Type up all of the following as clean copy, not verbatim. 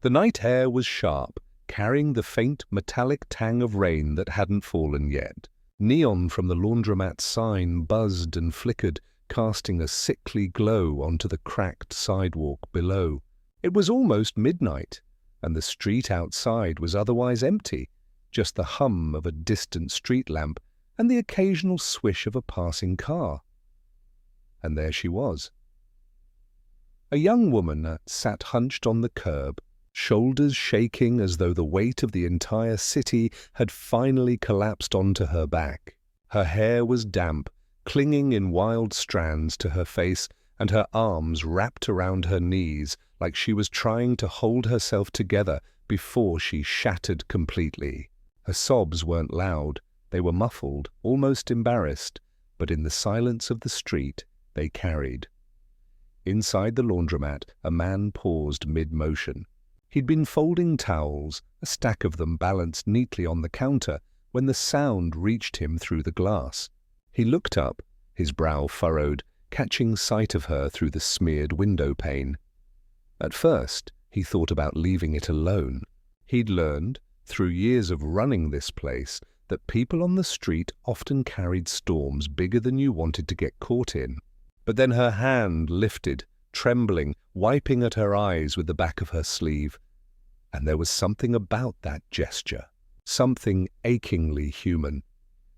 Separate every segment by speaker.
Speaker 1: The night air was sharp, carrying the faint metallic tang of rain that hadn't fallen yet. Neon from the laundromat sign buzzed and flickered, casting a sickly glow onto the cracked sidewalk below. It was almost midnight, and the street outside was otherwise empty, just the hum of a distant street lamp and the occasional swish of a passing car. And there she was. A young woman sat hunched on the curb, shoulders shaking as though the weight of the entire city had finally collapsed onto her back. Her hair was damp, clinging in wild strands to her face, and her arms wrapped around her knees like she was trying to hold herself together before she shattered completely. Her sobs weren't loud, they were muffled, almost embarrassed, but in the silence of the street they carried. Inside the laundromat, a man paused mid-motion. He'd been folding towels, a stack of them balanced neatly on the counter, when the sound reached him through the glass. He looked up, his brow furrowed, catching sight of her through the smeared window pane. At first, he thought about leaving it alone. He'd learned, through years of running this place, that people on the street often carried storms bigger than you wanted to get caught in. But then her hand lifted, trembling, wiping at her eyes with the back of her sleeve. And there was something about that gesture, something achingly human.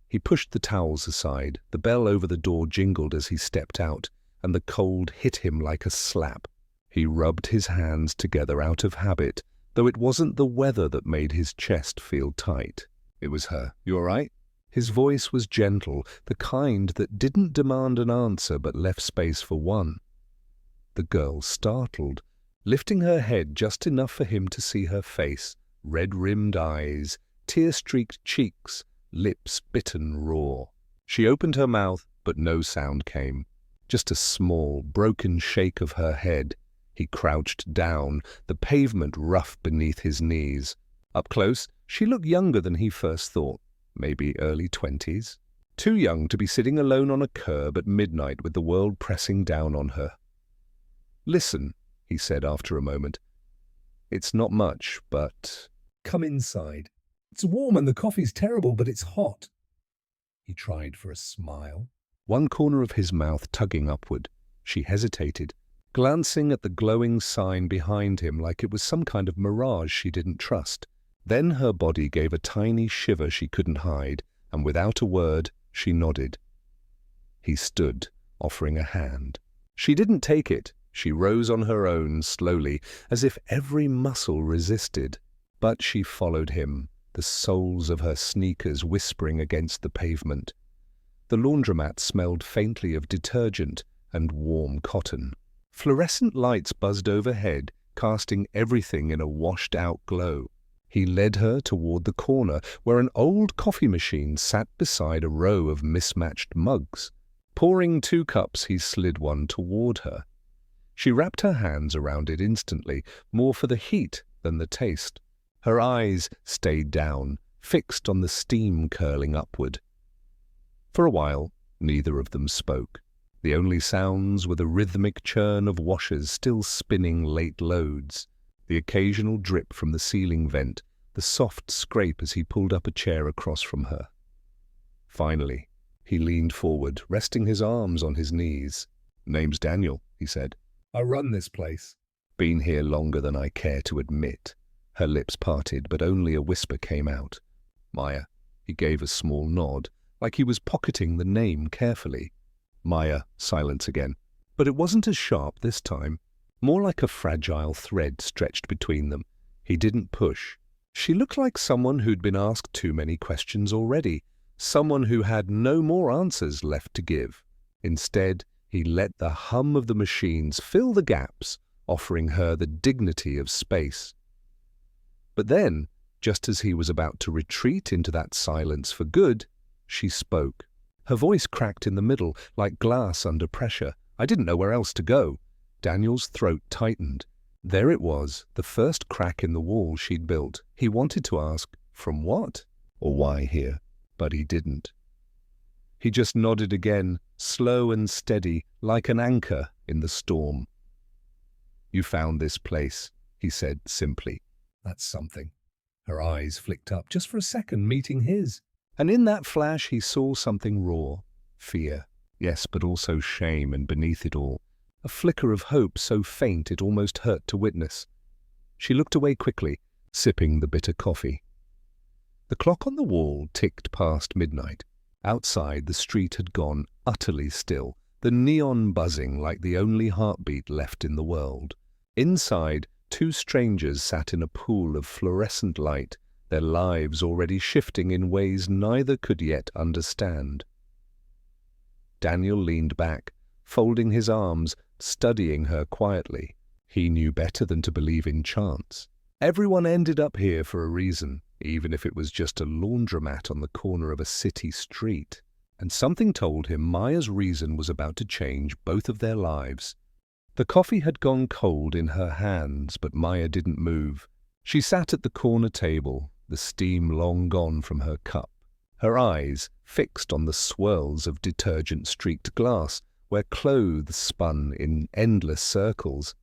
Speaker 1: He pushed the towels aside, the bell over the door jingled as he stepped out, and the cold hit him like a slap. He rubbed his hands together out of habit, though it wasn't the weather that made his chest feel tight. It was her. "You all right?" His voice was gentle, the kind that didn't demand an answer but left space for one. The girl startled, lifting her head just enough for him to see her face, red-rimmed eyes, tear-streaked cheeks, lips bitten raw. She opened her mouth, but no sound came. Just a small, broken shake of her head. He crouched down, the pavement rough beneath his knees. Up close, she looked younger than he first thought, maybe early 20s. Too young to be sitting alone on a curb at midnight with the world pressing down on her. "Listen," he said after a moment. "It's not much, but come inside. It's warm and the coffee's terrible, but it's hot." He tried for a smile, one corner of his mouth tugging upward. She hesitated, glancing at the glowing sign behind him like it was some kind of mirage she didn't trust. Then her body gave a tiny shiver she couldn't hide, and without a word, she nodded. He stood, offering a hand. She didn't take it. She rose on her own, slowly, as if every muscle resisted. But she followed him, the soles of her sneakers whispering against the pavement. The laundromat smelled faintly of detergent and warm cotton. Fluorescent lights buzzed overhead, casting everything in a washed-out glow. He led her toward the corner, where an old coffee machine sat beside a row of mismatched mugs. Pouring 2 cups, he slid one toward her. She wrapped her hands around it instantly, more for the heat than the taste. Her eyes stayed down, fixed on the steam curling upward. For a while, neither of them spoke. The only sounds were the rhythmic churn of washers still spinning late loads, the occasional drip from the ceiling vent, the soft scrape as he pulled up a chair across from her. Finally, he leaned forward, resting his arms on his knees. "Name's Daniel," he said. "I run this place. Been here longer than I care to admit." Her lips parted, but only a whisper came out. "Maya." He gave a small nod, like he was pocketing the name carefully. "Maya." Silence again. But it wasn't as sharp this time. More like a fragile thread stretched between them. He didn't push. She looked like someone who'd been asked too many questions already, someone who had no more answers left to give. Instead, he let the hum of the machines fill the gaps, offering her the dignity of space. But then, just as he was about to retreat into that silence for good, she spoke. Her voice cracked in the middle, like glass under pressure. I didn't know where else to go. Daniel's throat tightened. There it was, the first crack in the wall she'd built. He wanted to ask, from what? Or why here? But he didn't. He just nodded again, slow and steady, like an anchor in the storm. "You found this place," he said simply. That's something. Her eyes flicked up just for a second, meeting his. And in that flash he saw something raw. Fear. Yes, but also shame, and beneath it all, a flicker of hope so faint it almost hurt to witness. She looked away quickly, sipping the bitter coffee. The clock on the wall ticked past midnight. Outside, the street had gone utterly still, the neon buzzing like the only heartbeat left in the world. Inside, two strangers sat in a pool of fluorescent light, their lives already shifting in ways neither could yet understand. Daniel leaned back, folding his arms, studying her quietly. He knew better than to believe in chance. Everyone ended up here for a reason, even if it was just a laundromat on the corner of a city street. And something told him Maya's reason was about to change both of their lives. The coffee had gone cold in her hands, but Maya didn't move. She sat at the corner table, the steam long gone from her cup, her eyes fixed on the swirls of detergent-streaked glass, where clothes spun in endless circles.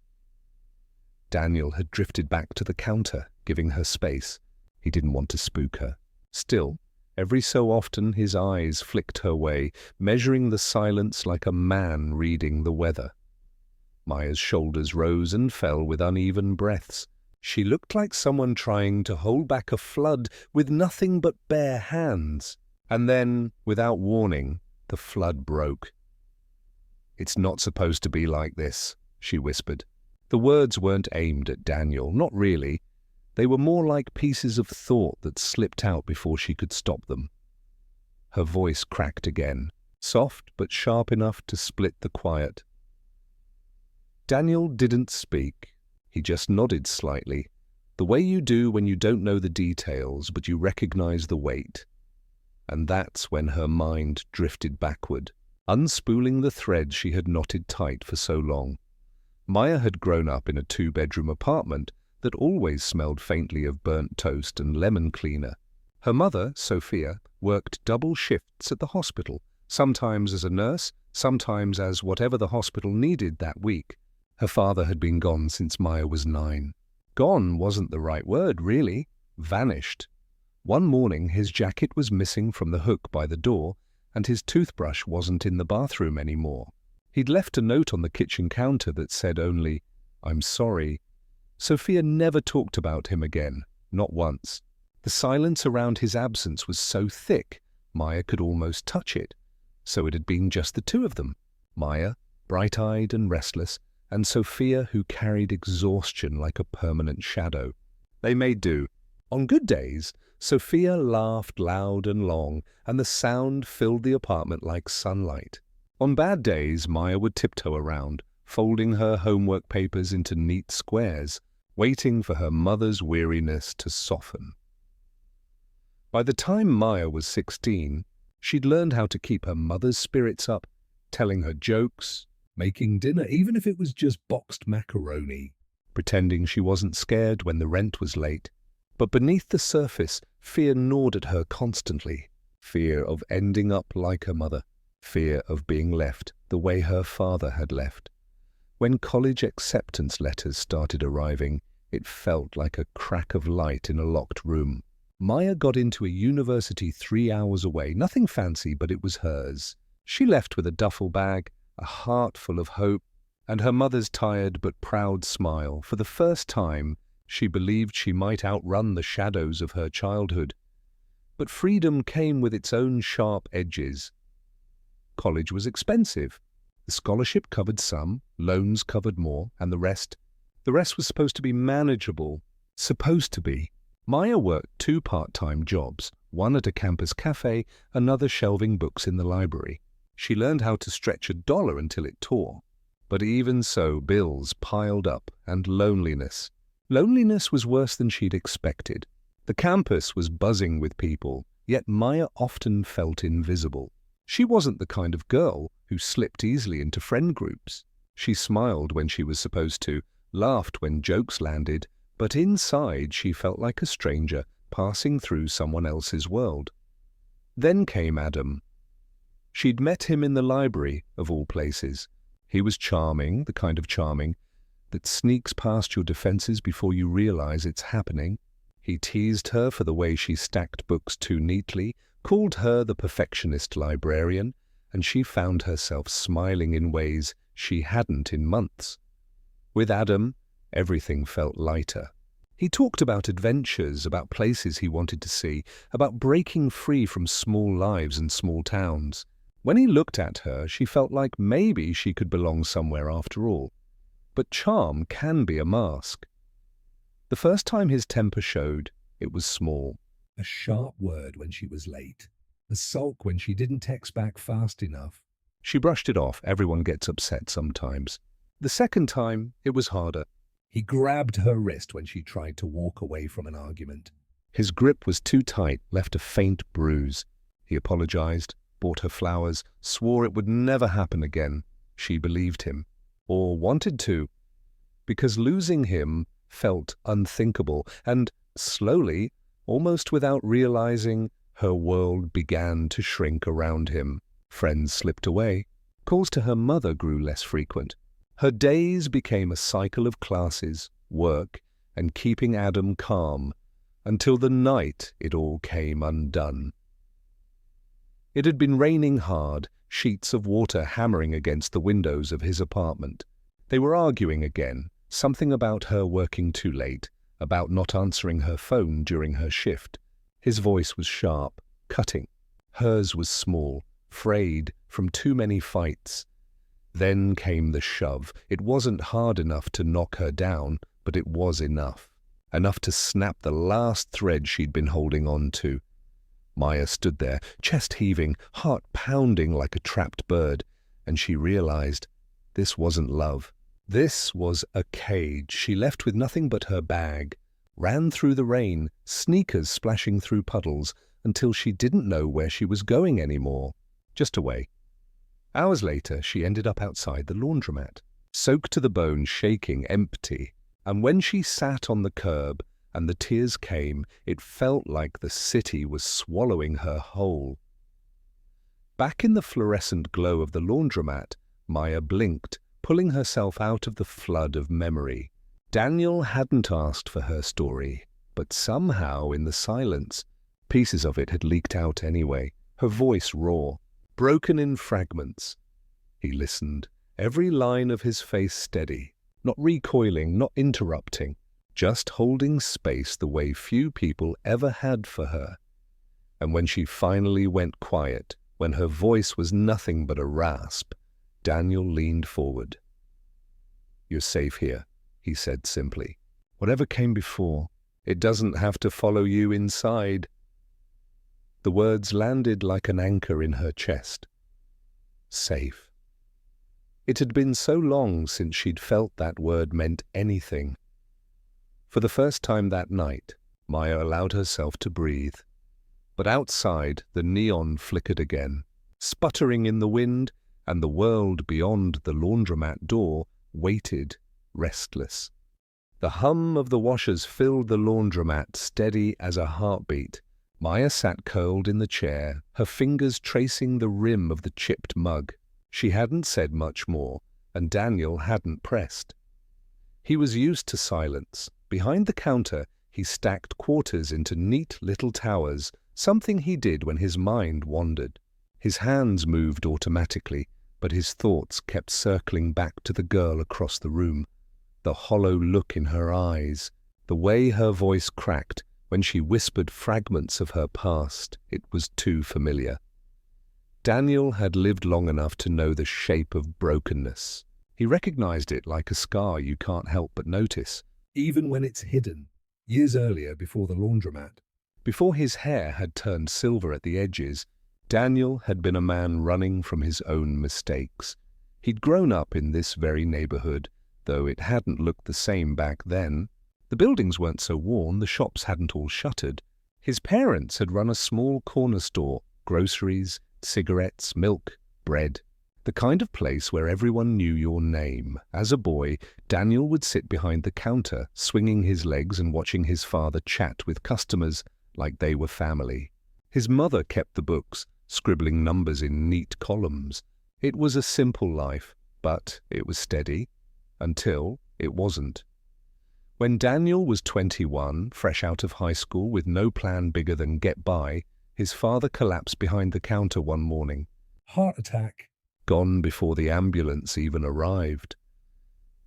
Speaker 1: Daniel had drifted back to the counter, giving her space. He didn't want to spook her. Still, every so often his eyes flicked her way, measuring the silence like a man reading the weather. Maya's shoulders rose and fell with uneven breaths. She looked like someone trying to hold back a flood with nothing but bare hands. And then, without warning, the flood broke. "It's not supposed to be like this," she whispered. The words weren't aimed at Daniel, not really. They were more like pieces of thought that slipped out before she could stop them. Her voice cracked again, soft but sharp enough to split the quiet. Daniel didn't speak. He just nodded slightly, the way you do when you don't know the details, but you recognize the weight. And that's when her mind drifted backward, unspooling the thread she had knotted tight for so long. Maya had grown up in a two-bedroom apartment that always smelled faintly of burnt toast and lemon cleaner. Her mother, Sophia, worked double shifts at the hospital, sometimes as a nurse, sometimes as whatever the hospital needed that week. Her father had been gone since Maya was 9. Gone wasn't the right word, really. Vanished. One morning his jacket was missing from the hook by the door, and his toothbrush wasn't in the bathroom anymore. He'd left a note on the kitchen counter that said only, "I'm sorry." Sophia never talked about him again, not once. The silence around his absence was so thick, Maya could almost touch it. So it had been just the two of them. Maya, bright-eyed and restless, and Sophia, who carried exhaustion like a permanent shadow. They made do. On good days, Sophia laughed loud and long, and the sound filled the apartment like sunlight. On bad days, Maya would tiptoe around, folding her homework papers into neat squares, waiting for her mother's weariness to soften. By the time Maya was 16, she'd learned how to keep her mother's spirits up, telling her jokes, making dinner even if it was just boxed macaroni, pretending she wasn't scared when the rent was late. But beneath the surface, fear gnawed at her constantly. Fear of ending up like her mother. Fear of being left the way her father had left. When college acceptance letters started arriving, it felt like a crack of light in a locked room. Maya got into a university 3 hours away, nothing fancy, but it was hers. She left with a duffel bag, a heart full of hope, and her mother's tired but proud smile. For the first time, she believed she might outrun the shadows of her childhood. But freedom came with its own sharp edges. College was expensive. The scholarship covered some, loans covered more, and the rest was supposed to be manageable. Supposed to be. Maya worked 2 part-time jobs, one at a campus cafe, another shelving books in the library. She learned how to stretch $1 until it tore. But even so, bills piled up, and loneliness. Loneliness was worse than she'd expected. The campus was buzzing with people, yet Maya often felt invisible. She wasn't the kind of girl who slipped easily into friend groups. She smiled when she was supposed to, laughed when jokes landed, but inside she felt like a stranger passing through someone else's world. Then came Adam. She'd met him in the library, of all places. He was charming, the kind of charming, that sneaks past your defenses before you realize it's happening. He teased her for the way she stacked books too neatly, called her the perfectionist librarian, and she found herself smiling in ways she hadn't in months. With Adam, everything felt lighter. He talked about adventures, about places he wanted to see, about breaking free from small lives and small towns. When he looked at her, she felt like maybe she could belong somewhere after all. But charm can be a mask. The first time his temper showed, it was small. A sharp word when she was late. A sulk when she didn't text back fast enough. She brushed it off. Everyone gets upset sometimes. The second time, it was harder. He grabbed her wrist when she tried to walk away from an argument. His grip was too tight, left a faint bruise. He apologized, bought her flowers, swore it would never happen again. She believed him, or wanted to, because losing him felt unthinkable, and slowly, almost without realizing, her world began to shrink around him. Friends slipped away. Calls to her mother grew less frequent. Her days became a cycle of classes, work, and keeping Adam calm, until the night it all came undone. It had been raining hard, sheets of water hammering against the windows of his apartment. They were arguing again, something about her working too late, about not answering her phone during her shift. His voice was sharp, cutting. Hers was small, frayed from too many fights. Then came the shove. It wasn't hard enough to knock her down, but it was enough. Enough to snap the last thread she'd been holding on to. Maya stood there, chest heaving, heart pounding like a trapped bird, and she realized this wasn't love. This was a cage. She left with nothing but her bag, ran through the rain, sneakers splashing through puddles, until she didn't know where she was going anymore, just away. Hours later, she ended up outside the laundromat, soaked to the bone, shaking, empty. And when she sat on the curb and the tears came, it felt like the city was swallowing her whole. Back in the fluorescent glow of the laundromat, Maya blinked, pulling herself out of the flood of memory. Daniel hadn't asked for her story, but somehow in the silence, pieces of it had leaked out anyway, her voice raw, broken in fragments. He listened, every line of his face steady, not recoiling, not interrupting, just holding space the way few people ever had for her. And when she finally went quiet, when her voice was nothing but a rasp, Daniel leaned forward. "You're safe here," he said simply. "Whatever came before, it doesn't have to follow you inside." The words landed like an anchor in her chest. Safe. It had been so long since she'd felt that word meant anything. For the first time that night, Maya allowed herself to breathe. But outside, the neon flickered again, sputtering in the wind, and the world beyond the laundromat door waited, restless. The hum of the washers filled the laundromat, steady as a heartbeat. Maya sat curled in the chair, her fingers tracing the rim of the chipped mug. She hadn't said much more, and Daniel hadn't pressed. He was used to silence. Behind the counter, he stacked quarters into neat little towers, something he did when his mind wandered. His hands moved automatically, but his thoughts kept circling back to the girl across the room. The hollow look in her eyes, the way her voice cracked when she whispered fragments of her past, it was too familiar. Daniel had lived long enough to know the shape of brokenness. He recognized it like a scar you can't help but notice, even when it's hidden. Years earlier, before the laundromat, before his hair had turned silver at the edges, Daniel had been a man running from his own mistakes. He'd grown up in this very neighborhood, though it hadn't looked the same back then. The buildings weren't so worn, the shops hadn't all shuttered. His parents had run a small corner store, groceries, cigarettes, milk, bread. The kind of place where everyone knew your name. As a boy, Daniel would sit behind the counter, swinging his legs and watching his father chat with customers like they were family. His mother kept the books, scribbling numbers in neat columns. It was a simple life, but it was steady. Until, it wasn't. When Daniel was 21, fresh out of high school with no plan bigger than get by, his father collapsed behind the counter one morning.
Speaker 2: Heart attack.
Speaker 1: Gone before the ambulance even arrived.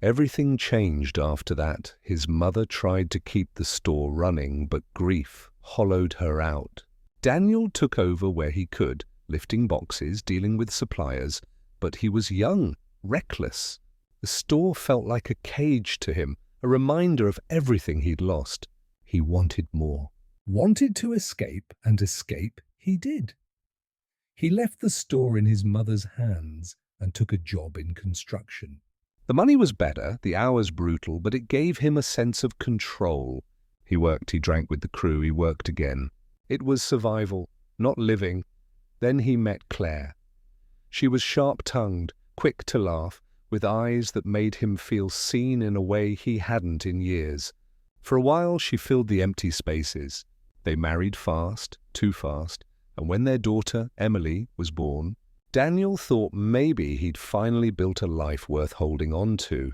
Speaker 1: Everything changed after that. His mother tried to keep the store running, but grief hollowed her out. Daniel took over where he could, lifting boxes, dealing with suppliers, but he was young, reckless. The store felt like a cage to him, a reminder of everything he'd lost. He wanted more.
Speaker 2: Wanted to escape, and escape he did. He left the store in his mother's hands and took a job in construction.
Speaker 1: The money was better, the hours brutal, but it gave him a sense of control. He worked, he drank with the crew, he worked again. It was survival, not living. Then he met Claire. She was sharp-tongued, quick to laugh, with eyes that made him feel seen in a way he hadn't in years. For a while she filled the empty spaces. They married fast, too fast, and when their daughter, Emily, was born, Daniel thought maybe he'd finally built a life worth holding on to.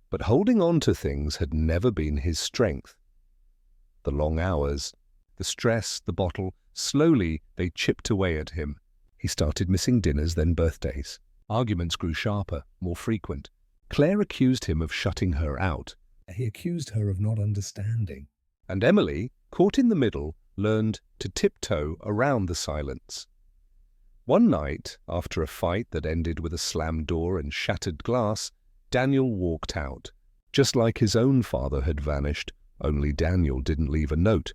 Speaker 1: But holding on to things had never been his strength. The long hours, the stress, the bottle, slowly they chipped away at him. He started missing dinners, then birthdays. Arguments grew sharper, more frequent. Claire accused him of shutting her out.
Speaker 2: He accused her of not understanding.
Speaker 1: And Emily, caught in the middle, learned to tiptoe around the silence. One night, after a fight that ended with a slammed door and shattered glass, Daniel walked out. Just like his own father had vanished, only Daniel didn't leave a note.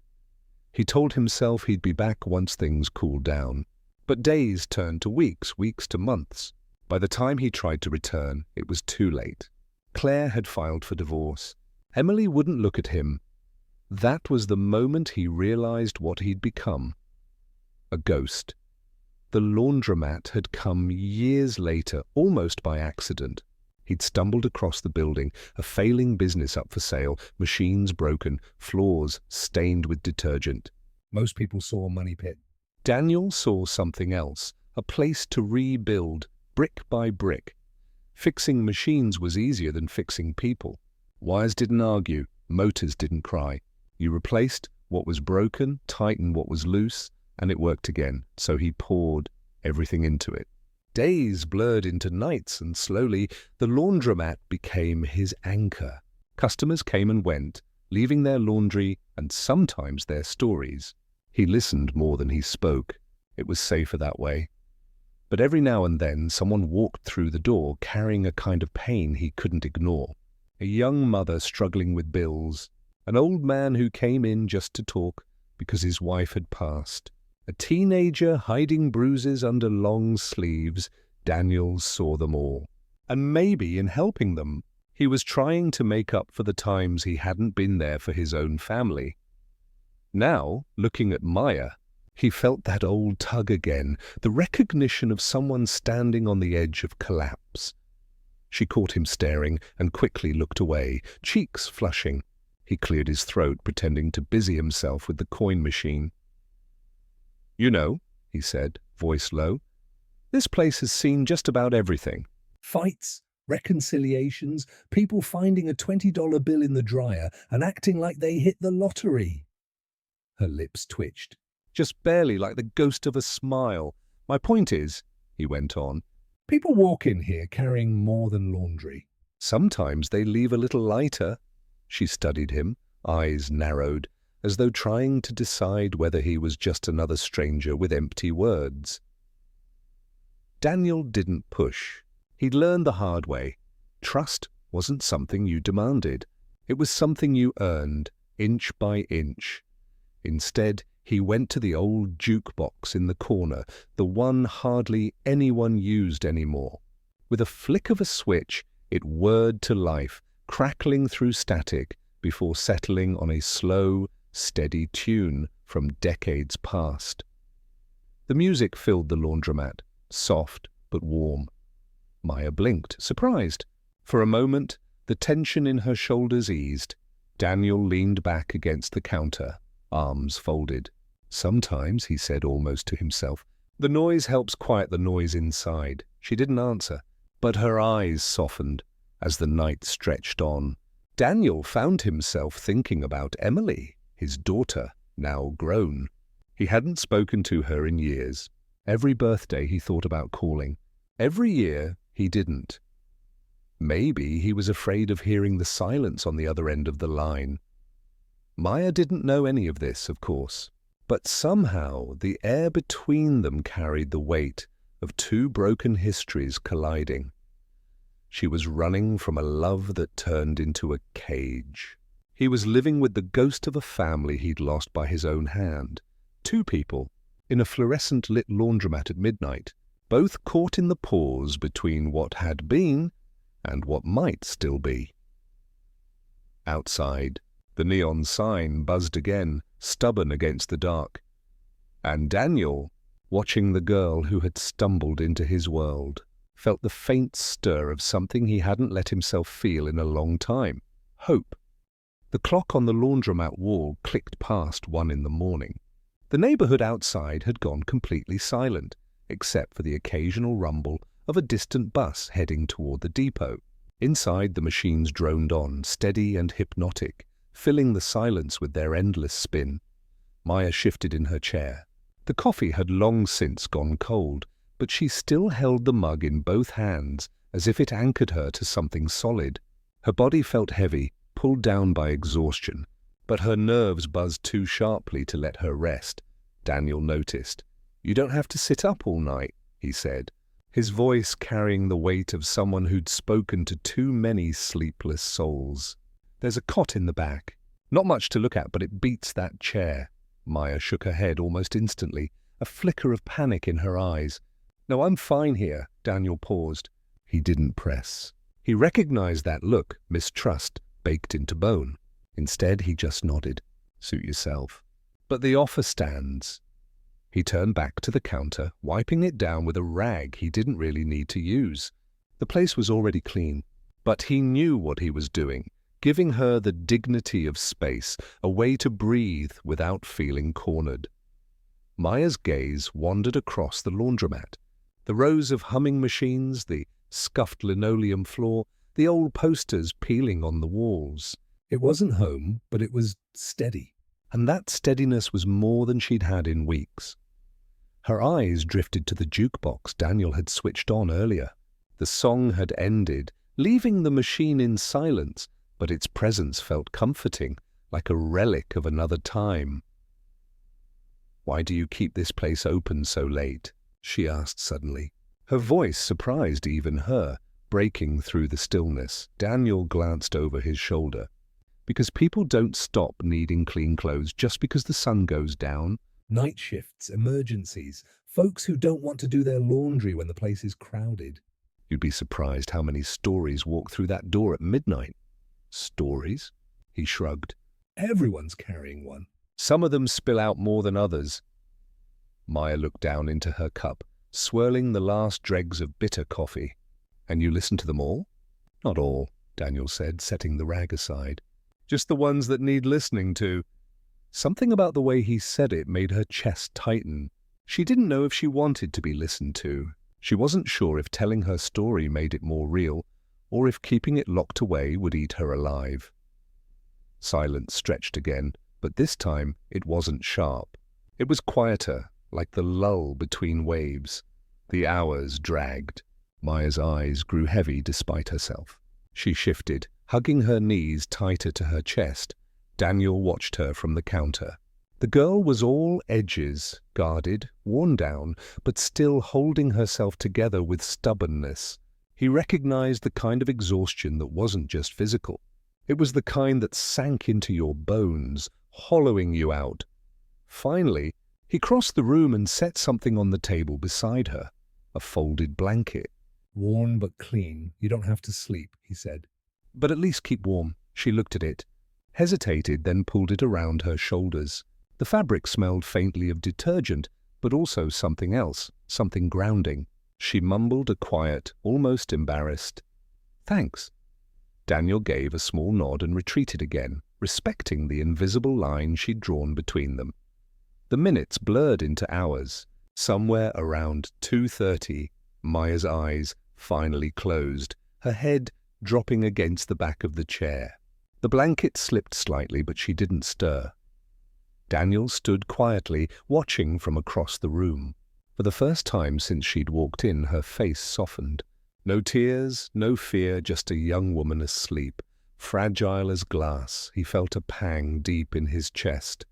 Speaker 1: He told himself he'd be back once things cooled down. But days turned to weeks, weeks to months. By the time he tried to return, it was too late. Claire had filed for divorce. Emily wouldn't look at him. That was the moment he realized what he'd become. A ghost. The laundromat had come years later, almost by accident. He'd stumbled across the building, a failing business up for sale, machines broken, floors stained with detergent.
Speaker 2: Most people saw a money pit.
Speaker 1: Daniel saw something else, a place to rebuild, brick by brick. Fixing machines was easier than fixing people. Wires didn't argue, motors didn't cry. You replaced what was broken, tightened what was loose, and it worked again, so he poured everything into it. Days blurred into nights, and slowly the laundromat became his anchor. Customers came and went, leaving their laundry and sometimes their stories. He listened more than he spoke. It was safer that way. But every now and then someone walked through the door carrying a kind of pain he couldn't ignore. A young mother struggling with bills, an old man who came in just to talk because his wife had passed, a teenager hiding bruises under long sleeves. Daniel saw them all. And maybe in helping them, he was trying to make up for the times he hadn't been there for his own family. Now, looking at Maya, he felt that old tug again, the recognition of someone standing on the edge of collapse. She caught him staring and quickly looked away, cheeks flushing. He cleared his throat, pretending to busy himself with the coin machine. "You know," he said, voice low, "this place has seen just about everything."
Speaker 2: Fights, reconciliations, people finding a $20 bill in the dryer and acting like they hit the lottery. Her lips twitched.
Speaker 1: "Just barely, like the ghost of a smile. My point is," he went on,
Speaker 2: "People walk in here carrying more than laundry.
Speaker 1: "sometimes they leave a little lighter." She studied him, eyes narrowed, as though trying to decide whether he was just another stranger with empty words. Daniel didn't push. He'd learned the hard way. Trust wasn't something you demanded. It was something you earned, inch by inch. Instead, he went to the old jukebox in the corner, the one hardly anyone used anymore. With a flick of a switch, it whirred to life, crackling through static before settling on a slow, steady tune from decades past. The music filled the laundromat, soft but warm. Maya blinked, surprised. For a moment, the tension in her shoulders eased. Daniel leaned back against the counter, arms folded. "Sometimes," he said almost to himself, "the noise helps quiet the noise inside." She didn't answer, but her eyes softened, As the night stretched on, Daniel found himself thinking about Emily, his daughter, now grown. He hadn't spoken to her in years. Every birthday he thought about calling. Every year he didn't. Maybe he was afraid of hearing the silence on the other end of the line. Maya didn't know any of this, of course, but somehow the air between them carried the weight of two broken histories colliding. She was running from a love that turned into a cage. He was living with the ghost of a family he'd lost by his own hand. Two people, in a fluorescent-lit laundromat at midnight, both caught in the pause between what had been and what might still be. Outside, the neon sign buzzed again, stubborn against the dark. And Daniel, watching the girl who had stumbled into his world, felt the faint stir of something he hadn't let himself feel in a long time: hope. The clock on the laundromat wall clicked past 1 in the morning. The neighborhood outside had gone completely silent, except for the occasional rumble of a distant bus heading toward the depot. Inside, the machines droned on, steady and hypnotic, filling the silence with their endless spin. Maya shifted in her chair. The coffee had long since gone cold, but she still held the mug in both hands as if it anchored her to something solid. Her body felt heavy, pulled down by exhaustion, but her nerves buzzed too sharply to let her rest. Daniel noticed. "You don't have to sit up all night," he said, his voice carrying the weight of someone who'd spoken to too many sleepless souls. "There's a cot in the back. Not much to look at, but it beats that chair." Maya shook her head almost instantly, a flicker of panic in her eyes. "No, I'm fine here." Daniel paused. He didn't press. He recognized that look, mistrust, baked into bone. Instead, he just nodded. "Suit yourself." "But the offer stands." He turned back to the counter, wiping it down with a rag he didn't really need to use. The place was already clean, but he knew what he was doing, giving her the dignity of space, a way to breathe without feeling cornered. Maya's gaze wandered across the laundromat. The rows of humming machines, the scuffed linoleum floor, the old posters peeling on the walls. It wasn't home, but it was steady. And that steadiness was more than she'd had in weeks. Her eyes drifted to the jukebox Daniel had switched on earlier. The song had ended, leaving the machine in silence, but its presence felt comforting, like a relic of another time. "Why do you keep this place open so late?" she asked suddenly. Her voice surprised even her, breaking through the stillness. Daniel glanced over his shoulder. "Because people don't stop needing clean clothes just because the sun goes down." Night shifts, emergencies, folks who don't want to do their laundry when the place is crowded. You'd be surprised how many stories walk through that door at midnight. Stories? He shrugged. Everyone's carrying one. Some of them spill out more than others. Maya looked down into her cup, swirling the last dregs of bitter coffee. "And you listen to them all?" "Not all," Daniel said, setting the rag aside. "Just the ones that need listening to." Something about the way he said it made her chest tighten. She didn't know if she wanted to be listened to. She wasn't sure if telling her story made it more real, or if keeping it locked away would eat her alive. Silence stretched again, but this time it wasn't sharp. It was quieter, like the lull between waves. The hours dragged. Maya's eyes grew heavy despite herself. She shifted, hugging her knees tighter to her chest. Daniel watched her from the counter. The girl was all edges, guarded, worn down, but still holding herself together with stubbornness. He recognized the kind of exhaustion that wasn't just physical. It was the kind that sank into your bones, hollowing you out. Finally, he crossed the room and set something on the table beside her, a folded blanket. "Worn but clean. You don't have to sleep," he said. "But at least keep warm." She looked at it, hesitated, then pulled it around her shoulders. The fabric smelled faintly of detergent, but also something else, something grounding. She mumbled a quiet, almost embarrassed, "Thanks." Daniel gave a small nod and retreated again, respecting the invisible line she'd drawn between them. The minutes blurred into hours. Somewhere around 2:30, Maya's eyes finally closed, her head dropping against the back of the chair. The blanket slipped slightly, but she didn't stir. Daniel stood quietly, watching from across the room. For the first time since she'd walked in, her face softened. No tears, no fear, just a young woman asleep. Fragile as glass, he felt a pang deep in his chest.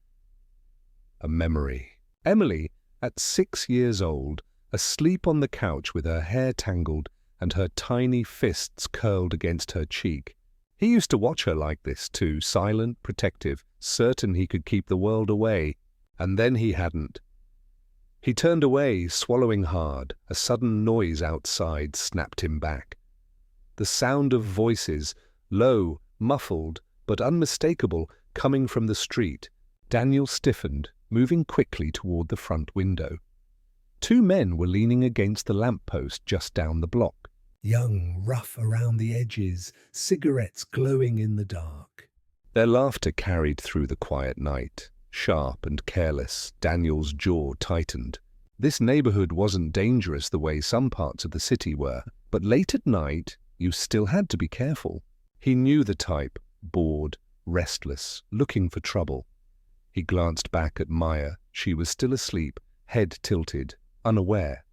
Speaker 1: A memory. Emily, at 6 years old, asleep on the couch with her hair tangled and her tiny fists curled against her cheek. He used to watch her like this too, silent, protective, certain he could keep the world away, and then he hadn't. He turned away, swallowing hard. A sudden noise outside snapped him back. The sound of voices, low, muffled, but unmistakable, coming from the street. Daniel stiffened, moving quickly toward the front window. 2 men were leaning against the lamppost just down the block.
Speaker 2: Young, rough around the edges, cigarettes glowing in the dark.
Speaker 1: Their laughter carried through the quiet night. Sharp and careless, Daniel's jaw tightened. This neighborhood wasn't dangerous the way some parts of the city were, but late at night, you still had to be careful. He knew the type, bored, restless, looking for trouble. He glanced back at Maya. She was still asleep, head tilted, unaware.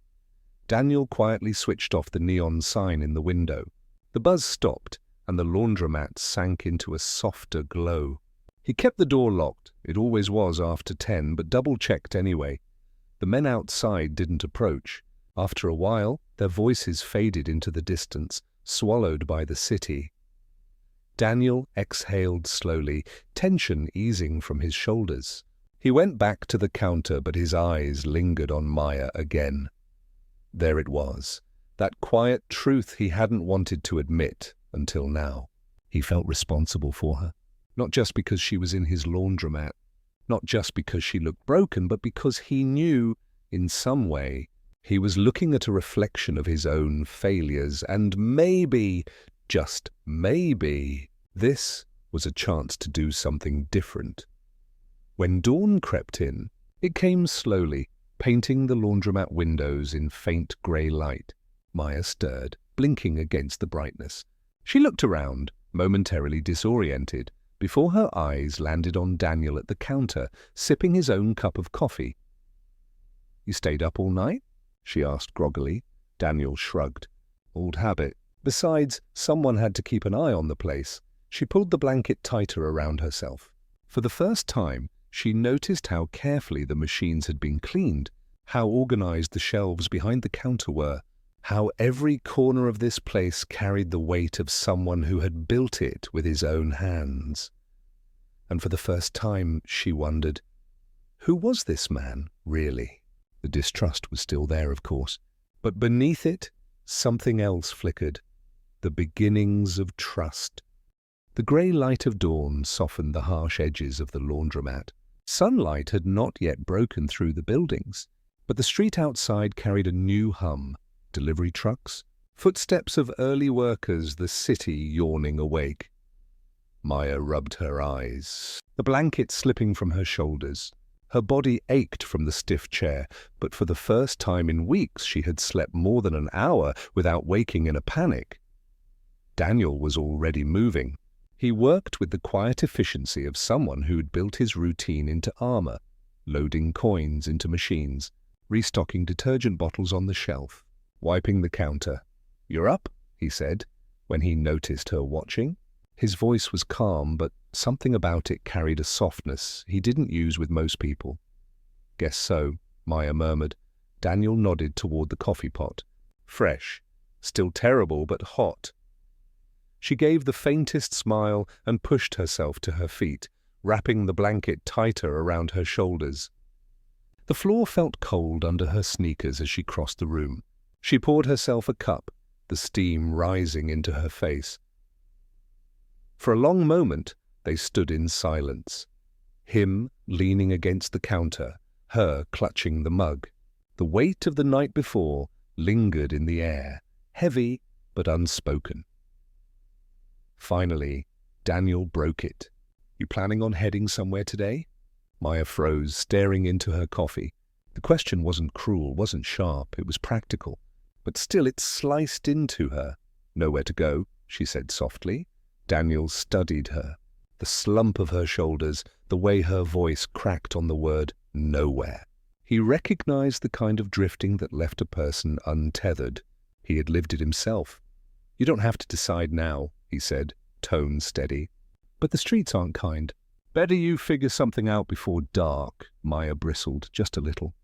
Speaker 1: Daniel quietly switched off the neon sign in the window. The buzz stopped, and the laundromat sank into a softer glow. He kept the door locked. It always was after 10, but double-checked anyway. The men outside didn't approach. After a while, their voices faded into the distance, swallowed by the city. Daniel exhaled slowly, tension easing from his shoulders. He went back to the counter, but his eyes lingered on Maya again. There it was, that quiet truth he hadn't wanted to admit until now. He felt responsible for her. Not just because she was in his laundromat, not just because she looked broken, but because he knew, in some way, he was looking at a reflection of his own failures, and maybe, just maybe, this was a chance to do something different. When dawn crept in, it came slowly, painting the laundromat windows in faint grey light. Maya stirred, blinking against the brightness. She looked around, momentarily disoriented, before her eyes landed on Daniel at the counter, sipping his own cup of coffee. "You stayed up all night?" she asked groggily. Daniel shrugged. "Old habit. Besides, someone had to keep an eye on the place." She pulled the blanket tighter around herself. For the first time, she noticed how carefully the machines had been cleaned, how organized the shelves behind the counter were, how every corner of this place carried the weight of someone who had built it with his own hands. And for the first time, she wondered, who was this man, really? The distrust was still there, of course, but beneath it, something else flickered, the beginnings of trust. The grey light of dawn softened the harsh edges of the laundromat. Sunlight had not yet broken through the buildings, but the street outside carried a new hum. Delivery trucks, footsteps of early workers, the city yawning awake. Maya rubbed her eyes, the blanket slipping from her shoulders. Her body ached from the stiff chair, but for the first time in weeks she had slept more than an hour without waking in a panic. Daniel was already moving. He worked with the quiet efficiency of someone who'd built his routine into armor, loading coins into machines, restocking detergent bottles on the shelf, wiping the counter. "You're up," he said, when he noticed her watching. His voice was calm, but something about it carried a softness he didn't use with most people. "Guess so," Maya murmured. Daniel nodded toward the coffee pot. Fresh. Still terrible, but hot. She gave the faintest smile and pushed herself to her feet, wrapping the blanket tighter around her shoulders. The floor felt cold under her sneakers as she crossed the room. She poured herself a cup, the steam rising into her face. For a long moment, they stood in silence. Him leaning against the counter, her clutching the mug. The weight of the night before lingered in the air, heavy but unspoken. Finally, Daniel broke it. "You planning on heading somewhere today?" Maya froze, staring into her coffee. The question wasn't cruel, wasn't sharp, it was practical. But still it sliced into her. "Nowhere to go," she said softly. Daniel studied her, the slump of her shoulders, the way her voice cracked on the word nowhere. He recognized the kind of drifting that left a person untethered. He had lived it himself. You don't have to decide now, he said, tone steady. But the streets aren't kind. Better you figure something out before dark, Maya bristled just a little.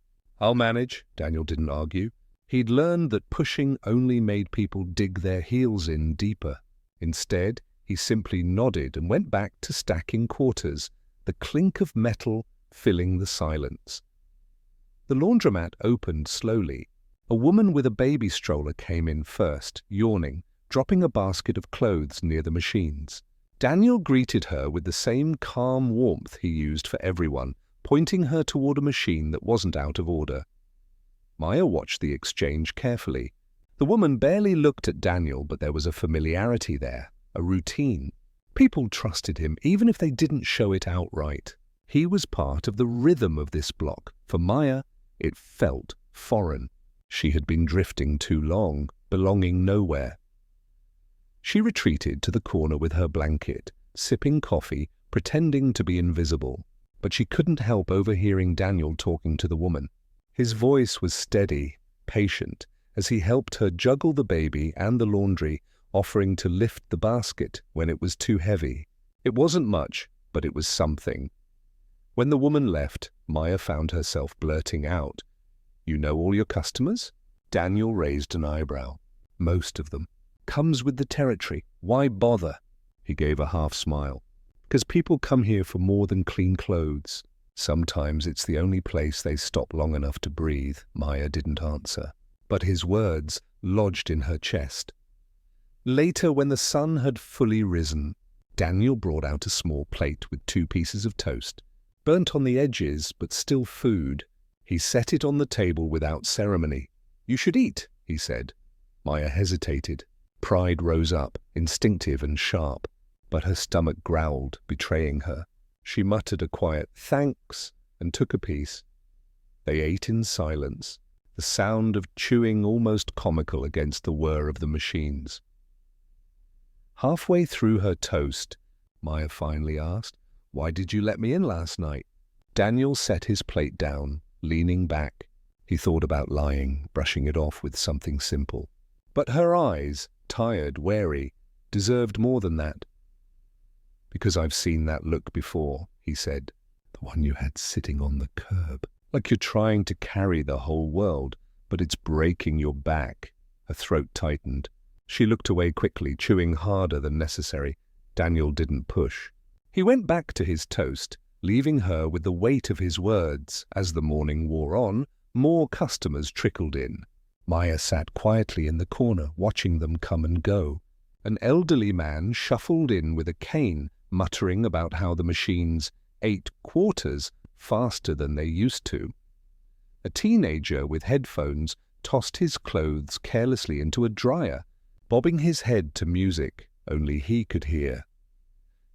Speaker 1: I'll manage, Daniel didn't argue. He'd learned that pushing only made people dig their heels in deeper. Instead, he simply nodded and went back to stacking quarters, the clink of metal filling the silence. The laundromat opened slowly. A woman with a baby stroller came in first, yawning, dropping a basket of clothes near the machines. Daniel greeted her with the same calm warmth he used for everyone, pointing her toward a machine that wasn't out of order. Maya watched the exchange carefully. The woman barely looked at Daniel, but there was a familiarity there, a routine. People trusted him, even if they didn't show it outright. He was part of the rhythm of this block. For Maya, it felt foreign. She had been drifting too long, belonging nowhere. She retreated to the corner with her blanket, sipping coffee, pretending to be invisible. But she couldn't help overhearing Daniel talking to the woman. His voice was steady, patient, as he helped her juggle the baby and the laundry, offering to lift the basket when it was too heavy. It wasn't much, but it was something. When the woman left, Maya found herself blurting out, "You know all your customers?" Daniel raised an eyebrow. "Most of them. Comes with the territory. Why bother?" He gave a half smile. "Because people come here for more than clean clothes. Sometimes it's the only place they stop long enough to breathe." Maya didn't answer, but his words lodged in her chest. Later, when the sun had fully risen, Daniel brought out a small plate with 2 pieces of toast, burnt on the edges, but still food. He set it on the table without ceremony. "You should eat," he said. Maya hesitated. Pride rose up, instinctive and sharp, but her stomach growled, betraying her. She muttered a quiet "thanks" and took a piece. They ate in silence, the sound of chewing almost comical against the whir of the machines. Halfway through her toast, Maya finally asked, "Why did you let me in last night?" Daniel set his plate down, leaning back. He thought about lying, brushing it off with something simple. But her eyes, tired, wary, deserved more than that. "Because I've seen that look before," he said. "The one you had sitting on the curb. Like you're trying to carry the whole world, but it's breaking your back." Her throat tightened. She looked away quickly, chewing harder than necessary. Daniel didn't push. He went back to his toast, leaving her with the weight of his words. As the morning wore on, more customers trickled in. Maya sat quietly in the corner, watching them come and go. An elderly man shuffled in with a cane, muttering about how the machines ate quarters faster than they used to. A teenager with headphones tossed his clothes carelessly into a dryer, bobbing his head to music only he could hear.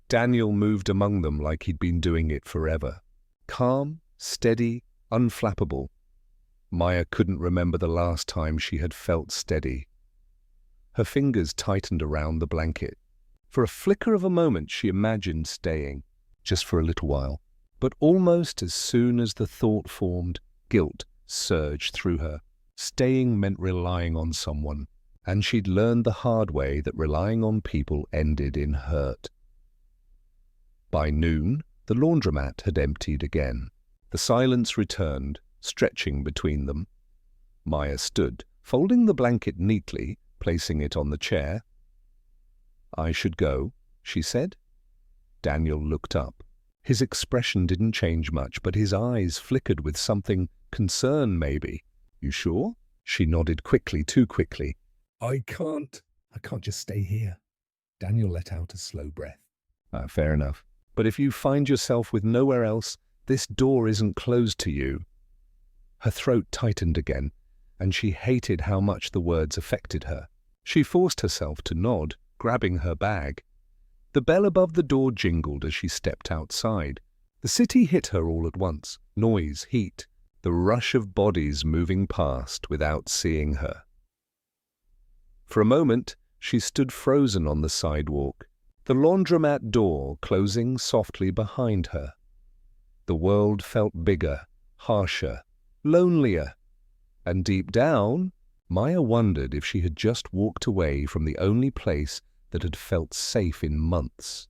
Speaker 1: Daniel moved among them like he'd been doing it forever. Calm, steady, unflappable. Maya couldn't remember the last time she had felt steady. Her fingers tightened around the blanket. For a flicker of a moment she imagined staying, just for a little while. But almost as soon as the thought formed, guilt surged through her. Staying meant relying on someone, and she'd learned the hard way that relying on people ended in hurt. By noon, the laundromat had emptied again. The silence returned, stretching between them. Maya stood, folding the blanket neatly, placing it on the chair. "I should go," she said. Daniel looked up. His expression didn't change much, but his eyes flickered with something, concern maybe. "You sure?" She nodded quickly, too quickly. I can't just stay here." Daniel let out a slow breath. Fair enough. But if you find yourself with nowhere else, this door isn't closed to you." Her throat tightened again, and she hated how much the words affected her. She forced herself to nod, grabbing her bag. The bell above the door jingled as she stepped outside. The city hit her all at once. Noise, heat, the rush of bodies moving past without seeing her. For a moment, She stood frozen on the sidewalk, the laundromat door closing softly behind her. The world felt bigger, harsher, lonelier, and deep down, Maya wondered if she had just walked away from the only place that had felt safe in months.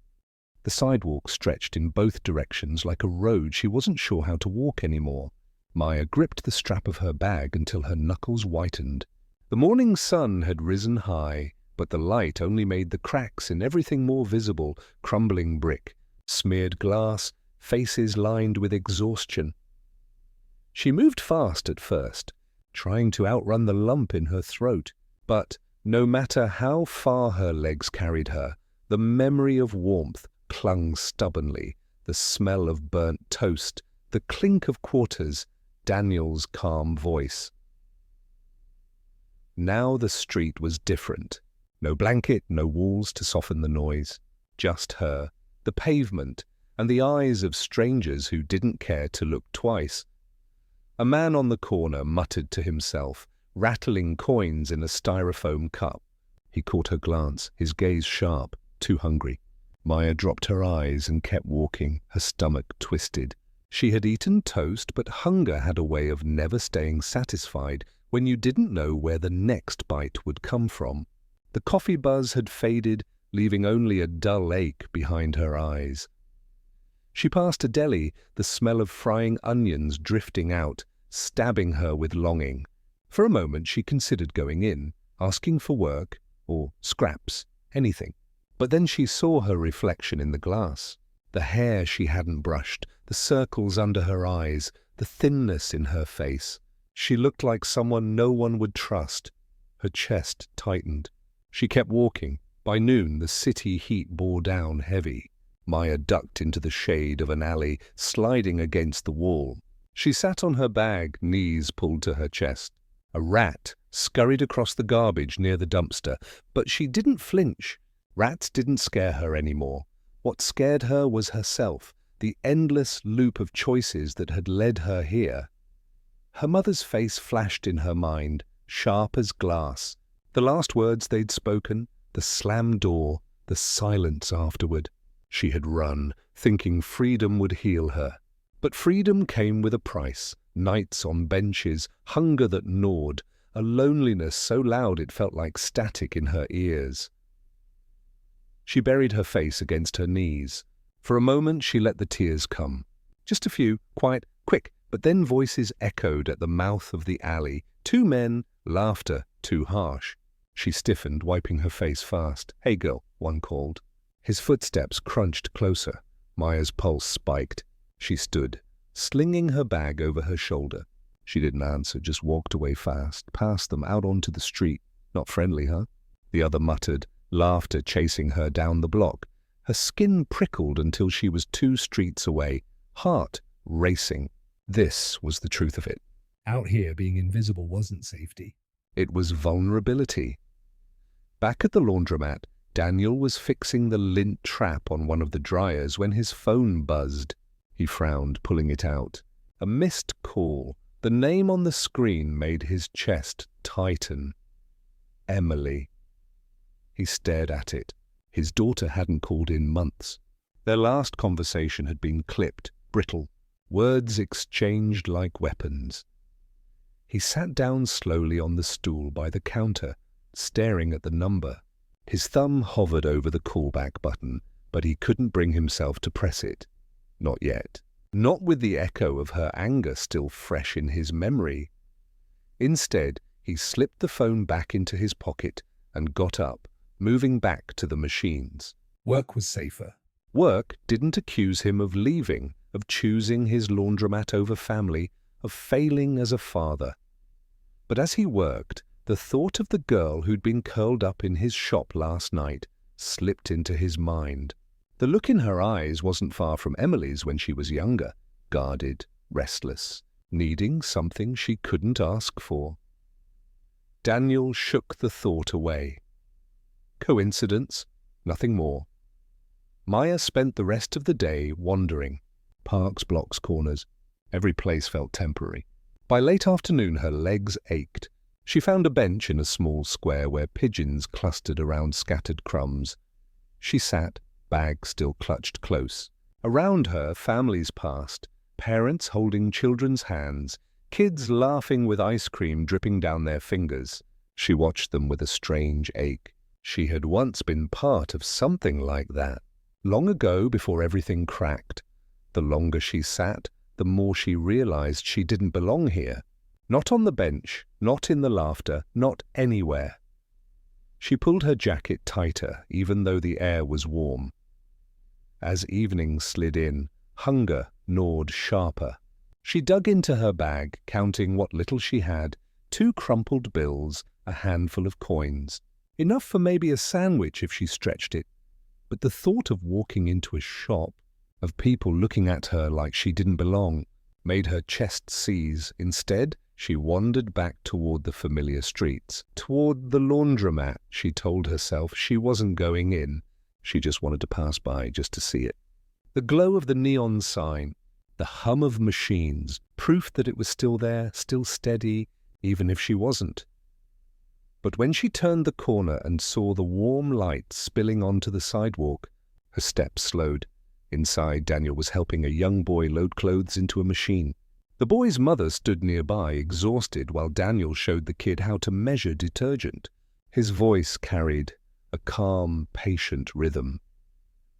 Speaker 1: The sidewalk stretched in both directions like a road she wasn't sure how to walk anymore. Maya gripped the strap of her bag until her knuckles whitened. The morning sun had risen high, but the light only made the cracks in everything more visible: crumbling brick, smeared glass, faces lined with exhaustion. She moved fast at first, trying to outrun the lump in her throat, but no matter how far her legs carried her, the memory of warmth clung stubbornly, the smell of burnt toast, the clink of quarters, Daniel's calm voice. Now the street was different. No blanket, no walls to soften the noise. Just her, the pavement, and the eyes of strangers who didn't care to look twice. A man on the corner muttered to himself, rattling coins in a styrofoam cup. He caught her glance, his gaze sharp, too hungry. Maya dropped her eyes and kept walking, her stomach twisted. She had eaten toast, but hunger had a way of never staying satisfied when you didn't know where the next bite would come from. The coffee buzz had faded, leaving only a dull ache behind her eyes. She passed a deli, the smell of frying onions drifting out, stabbing her with longing. For a moment she considered going in, asking for work, or scraps, anything. But then she saw her reflection in the glass. The hair she hadn't brushed, the circles under her eyes, the thinness in her face. She looked like someone no one would trust. Her chest tightened. She kept walking. By noon, the city heat bore down heavy. Maya ducked into the shade of an alley, sliding against the wall. She sat on her bag, knees pulled to her chest. A rat scurried across the garbage near the dumpster, but she didn't flinch. Rats didn't scare her anymore. What scared her was herself, the endless loop of choices that had led her here. Her mother's face flashed in her mind, sharp as glass. The last words they'd spoken, the slammed door, the silence afterward. She had run, thinking freedom would heal her. But freedom came with a price: nights on benches, hunger that gnawed, a loneliness so loud it felt like static in her ears. She buried her face against her knees. For a moment she let the tears come. Just a few, quiet, quick, but then voices echoed at the mouth of the alley. Two men, laughter too harsh. She stiffened, wiping her face fast. "Hey girl," one called. His footsteps crunched closer. Maya's pulse spiked. She stood, slinging her bag over her shoulder. She didn't answer, just walked away fast, past them, out onto the street. "Not friendly, huh?" The other muttered, laughter chasing her down the block. Her skin prickled until she was 2 streets away, heart racing. This was the truth of it.
Speaker 2: Out here, being invisible wasn't safety.
Speaker 1: It was vulnerability. Back at the laundromat, Daniel was fixing the lint trap on one of the dryers when his phone buzzed. He frowned, pulling it out. A missed call. The name on the screen made his chest tighten. Emily. He stared at it. His daughter hadn't called in months. Their last conversation had been clipped, brittle, words exchanged like weapons. He sat down slowly on the stool by the counter, staring at the number. His thumb hovered over the callback button, but he couldn't bring himself to press it. Not yet. Not with the echo of her anger still fresh in his memory. Instead, he slipped the phone back into his pocket and got up, moving back to the machines.
Speaker 2: Work was safer.
Speaker 1: Work didn't accuse him of leaving, of choosing his laundromat over family, of failing as a father. But as he worked, the thought of the girl who'd been curled up in his shop last night slipped into his mind. The look in her eyes wasn't far from Emily's when she was younger, guarded, restless, needing something she couldn't ask for. Daniel shook the thought away. Coincidence? Nothing more. Maya spent the rest of the day wandering. Parks, blocks, corners. Every place felt temporary. By late afternoon her legs ached. She found a bench in a small square where pigeons clustered around scattered crumbs. She sat, bag still clutched close. Around her, families passed, parents holding children's hands, kids laughing with ice cream dripping down their fingers. She watched them with a strange ache. She had once been part of something like that, long ago before everything cracked. The longer she sat, the more she realized she didn't belong here. Not on the bench, not in the laughter, not anywhere. She pulled her jacket tighter, even though the air was warm. As evening slid in, hunger gnawed sharper. She dug into her bag, counting what little she had, 2 crumpled bills, a handful of coins. Enough for maybe a sandwich if she stretched it. But the thought of walking into a shop, of people looking at her like she didn't belong, made her chest seize. Instead, she wandered back toward the familiar streets, toward the laundromat. She told herself she wasn't going in. She just wanted to pass by just to see it. The glow of the neon sign, the hum of machines, proof that it was still there, still steady, even if she wasn't. But when she turned the corner and saw the warm light spilling onto the sidewalk, her steps slowed. Inside, Daniel was helping a young boy load clothes into a machine. The boy's mother stood nearby, exhausted, while Daniel showed the kid how to measure detergent. His voice carried a calm, patient rhythm.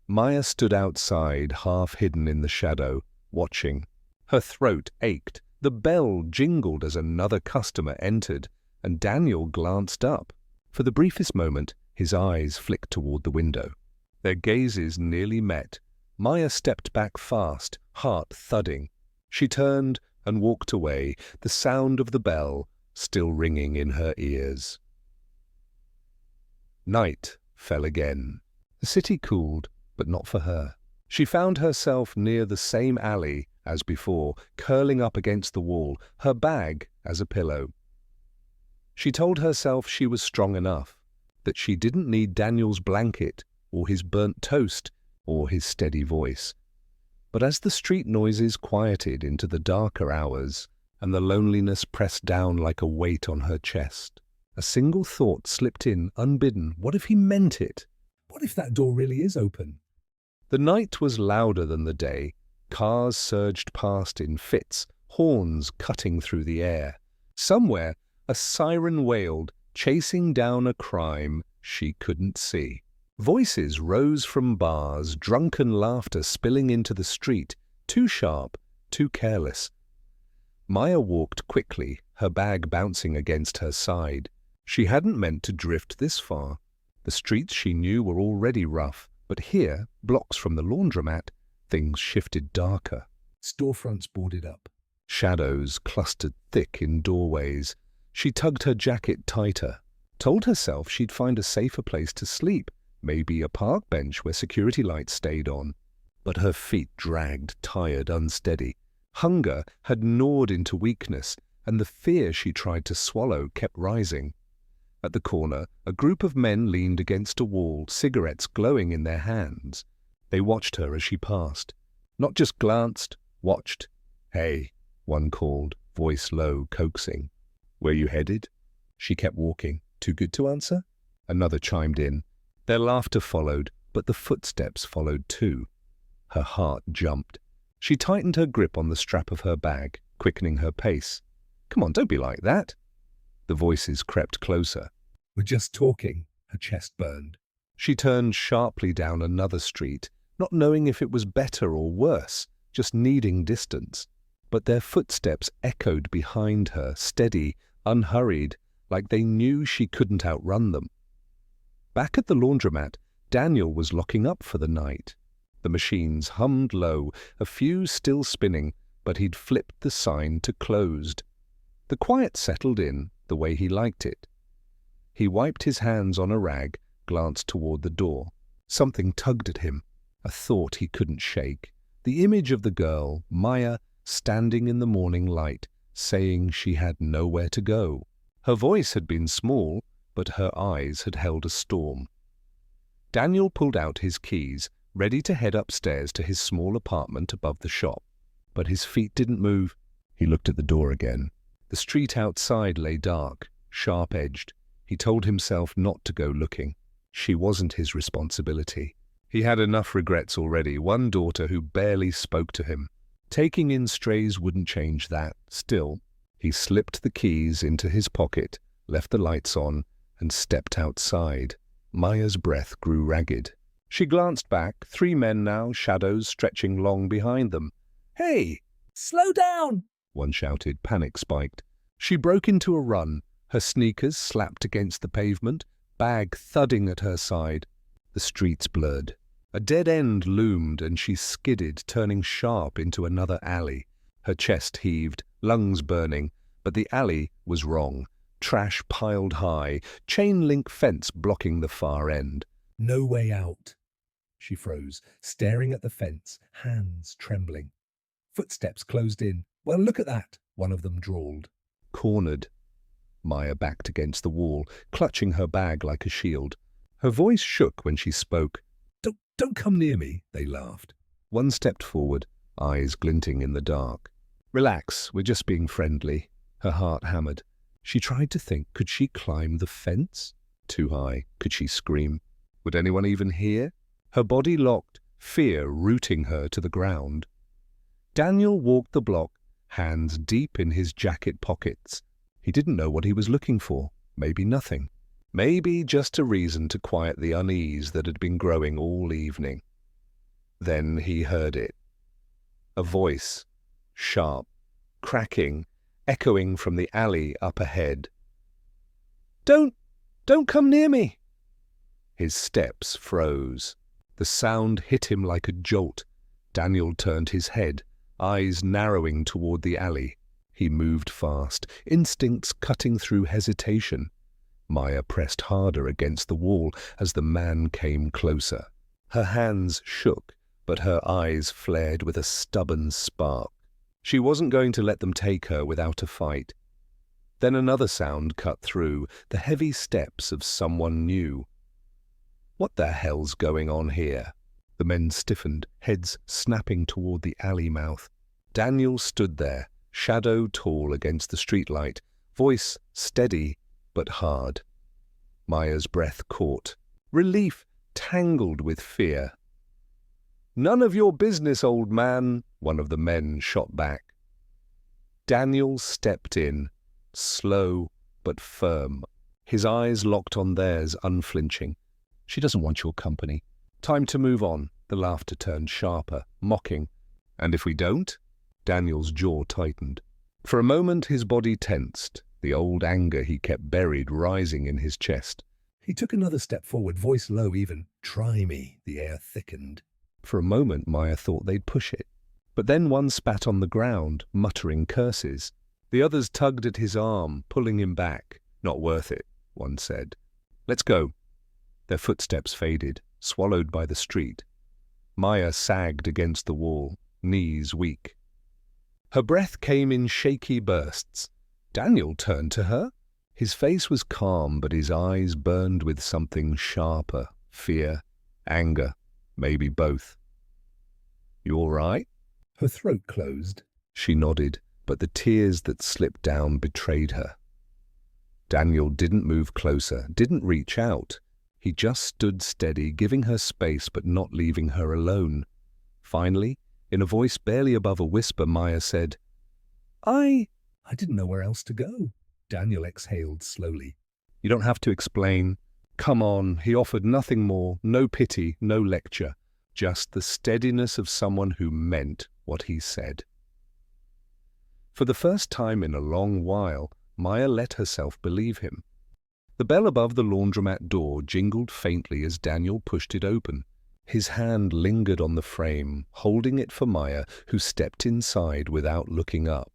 Speaker 1: Maya stood outside, half hidden in the shadow, watching. Her throat ached. The bell jingled as another customer entered, and Daniel glanced up. For the briefest moment, his eyes flicked toward the window. Their gazes nearly met. Maya stepped back fast, heart thudding. She turned and walked away, the sound of the bell still ringing in her ears. Night fell again. The city cooled, but not for her. She found herself near the same alley as before, curling up against the wall, her bag as a pillow. She told herself she was strong enough, that she didn't need Daniel's blanket, or his burnt toast, or his steady voice. But as the street noises quieted into the darker hours, and the loneliness pressed down like a weight on her chest, a single thought slipped in, unbidden. What if he meant it?
Speaker 2: What if that door really is open?
Speaker 1: The night was louder than the day. Cars surged past in fits, horns cutting through the air. Somewhere, a siren wailed, chasing down a crime she couldn't see. Voices rose from bars, drunken laughter spilling into the street, too sharp, too careless. Maya walked quickly, her bag bouncing against her side. She hadn't meant to drift this far. The streets she knew were already rough, but here, blocks from the laundromat, things shifted darker.
Speaker 2: Storefronts boarded up.
Speaker 1: Shadows clustered thick in doorways. She tugged her jacket tighter, told herself she'd find a safer place to sleep, maybe a park bench where security lights stayed on. But her feet dragged, tired, unsteady. Hunger had gnawed into weakness, and the fear she tried to swallow kept rising. At the corner, a group of men leaned against a wall, cigarettes glowing in their hands. They watched her as she passed. Not just glanced, watched. "Hey," one called, voice low, coaxing. "Where you headed?" She kept walking. "Too good to answer?" Another chimed in. Their laughter followed, but the footsteps followed too. Her heart jumped. She tightened her grip on the strap of her bag, quickening her pace. "Come on, don't be like that." The voices crept closer.
Speaker 2: "We're just talking." Her chest burned.
Speaker 1: She turned sharply down another street, not knowing if it was better or worse, just needing distance. But their footsteps echoed behind her, steady, unhurried, like they knew she couldn't outrun them. Back at the laundromat, Daniel was locking up for the night. The machines hummed low, a few still spinning, but he'd flipped the sign to closed. The quiet settled in the way he liked it. He wiped his hands on a rag, glanced toward the door. Something tugged at him, a thought he couldn't shake. The image of the girl, Maya, standing in the morning light, saying she had nowhere to go. Her voice had been small, but her eyes had held a storm. Daniel pulled out his keys, ready to head upstairs to his small apartment above the shop. But his feet didn't move. He looked at the door again. The street outside lay dark, sharp-edged. He told himself not to go looking. She wasn't his responsibility. He had enough regrets already, one daughter who barely spoke to him. Taking in strays wouldn't change that. Still, he slipped the keys into his pocket, left the lights on, and stepped outside. Maya's breath grew ragged. She glanced back, 3 men now, shadows stretching long behind them. "Hey!
Speaker 2: Slow down!"
Speaker 1: one shouted, panic spiked. She broke into a run, her sneakers slapped against the pavement, bag thudding at her side. The streets blurred. A dead end loomed and she skidded, turning sharp into another alley. Her chest heaved, lungs burning, but the alley was wrong. Trash piled high, chain-link fence blocking the far end.
Speaker 2: No way out. She froze, staring at the fence, hands trembling. Footsteps closed in. "Well, look at that," one of them drawled.
Speaker 1: Cornered. Maya backed against the wall, clutching her bag like a shield. Her voice shook when she spoke.
Speaker 2: Don't come near me," they laughed.
Speaker 1: One stepped forward, eyes glinting in the dark. "Relax, we're just being friendly." Her heart hammered. She tried to think, could she climb the fence? Too high. Could she scream? Would anyone even hear? Her body locked, fear rooting her to the ground. Daniel walked the block, hands deep in his jacket pockets. He didn't know what he was looking for. Maybe nothing. Maybe just a reason to quiet the unease that had been growing all evening. Then he heard it. A voice, sharp, cracking, echoing from the alley up ahead. Don't come near me!" His steps froze. The sound hit him like a jolt. Daniel turned his head, eyes narrowing toward the alley. He moved fast, instincts cutting through hesitation. Maya pressed harder against the wall as the man came closer. Her hands shook, but her eyes flared with a stubborn spark. She wasn't going to let them take her without a fight. Then another sound cut through, the heavy steps of someone new. What the hell's going on here? The men stiffened, heads snapping toward the alley mouth. Daniel stood there, shadow tall against the streetlight, voice steady but hard. Maya's breath caught, relief tangled with fear. "None of your business, old man," one of the men shot back. Daniel stepped in, slow but firm, his eyes locked on theirs, unflinching. "She doesn't want your company. Time to move on." The laughter turned sharper, mocking. "And if we don't?" Daniel's jaw tightened. For a moment his body tensed, the old anger he kept buried rising in his chest.
Speaker 2: He took another step forward, voice low even. "Try me." The air thickened.
Speaker 1: For a moment Maya thought they'd push it. But then one spat on the ground, muttering curses. The others tugged at his arm, pulling him back. "Not worth it," one said. "Let's go." Their footsteps faded, swallowed by the street. Maya sagged against the wall, knees weak. Her breath came in shaky bursts. Daniel turned to her. His face was calm, but his eyes burned with something sharper. Fear, anger, maybe both. "You all right?"
Speaker 2: Her throat closed.
Speaker 1: She nodded, but the tears that slipped down betrayed her. Daniel didn't move closer, didn't reach out. He just stood steady, giving her space but not leaving her alone. Finally, in a voice barely above a whisper, Maya said, I
Speaker 2: didn't know where else to go." Daniel exhaled slowly.
Speaker 1: "You don't have to explain. Come on." He offered nothing more, no pity, no lecture, just the steadiness of someone who meant what he said. For the first time in a long while, Maya let herself believe him. The bell above the laundromat door jingled faintly as Daniel pushed it open. His hand lingered on the frame, holding it for Maya, who stepped inside without looking up.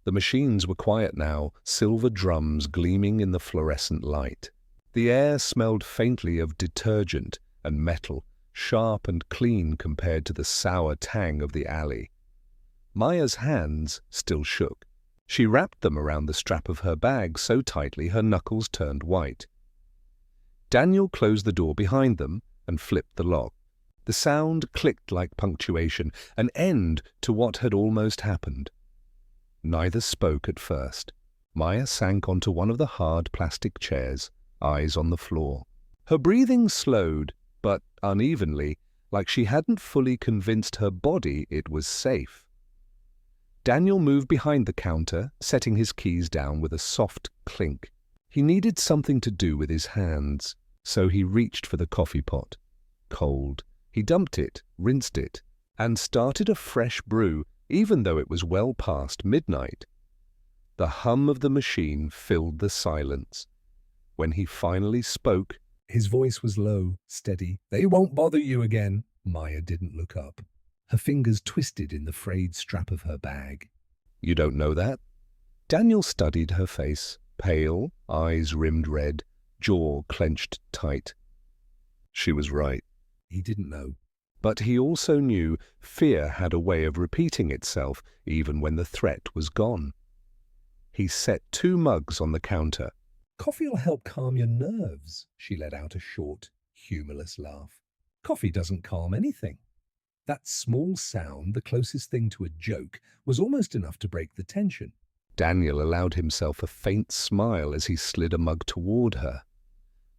Speaker 1: The machines were quiet now, silver drums gleaming in the fluorescent light. The air smelled faintly of detergent and metal, sharp and clean compared to the sour tang of the alley. Maya's hands still shook. She wrapped them around the strap of her bag so tightly her knuckles turned white. Daniel closed the door behind them and flipped the lock. The sound clicked like punctuation, an end to what had almost happened. Neither spoke at first. Maya sank onto one of the hard plastic chairs, eyes on the floor. Her breathing slowed, but unevenly, like she hadn't fully convinced her body it was safe. Daniel moved behind the counter, setting his keys down with a soft clink. He needed something to do with his hands, so he reached for the coffee pot. Cold. He dumped it, rinsed it, and started a fresh brew, even though it was well past midnight. The hum of the machine filled the silence. When he finally spoke,
Speaker 2: his voice was low, steady. "They won't bother you again." Maya didn't look up. Her fingers twisted in the frayed strap of her bag.
Speaker 1: "You don't know that?" Daniel studied her face, pale, eyes rimmed red, jaw clenched tight. She was right.
Speaker 2: He didn't know.
Speaker 1: But he also knew fear had a way of repeating itself even when the threat was gone. He set 2 mugs on the counter.
Speaker 2: "Coffee'll help calm your nerves," she let out a short, humorless laugh. "Coffee doesn't calm anything." That small sound, the closest thing to a joke, was almost enough to break the tension.
Speaker 1: Daniel allowed himself a faint smile as he slid a mug toward her.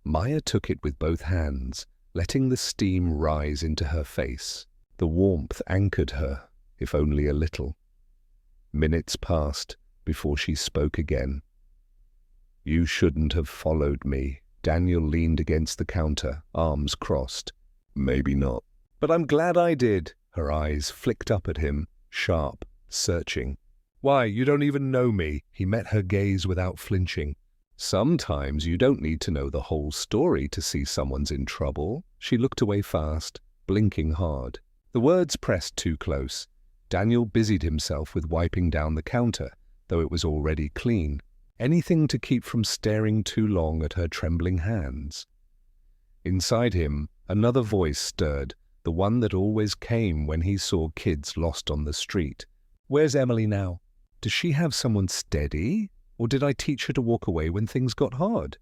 Speaker 1: Maya took it with both hands, letting the steam rise into her face. The warmth anchored her, if only a little. Minutes passed before she spoke again. "You shouldn't have followed me." Daniel leaned against the counter, arms crossed. "Maybe not. But I'm glad I did." Her eyes flicked up at him, sharp, searching. "Why, you don't even know me." He met her gaze without flinching. "Sometimes you don't need to know the whole story to see someone's in trouble." She looked away fast, blinking hard. The words pressed too close. Daniel busied himself with wiping down the counter, though it was already clean. Anything to keep from staring too long at her trembling hands. Inside him, another voice stirred, the one that always came when he saw kids lost on the street. "Where's Emily now? Does she have someone steady? Or did I teach her to walk away when things got hard?"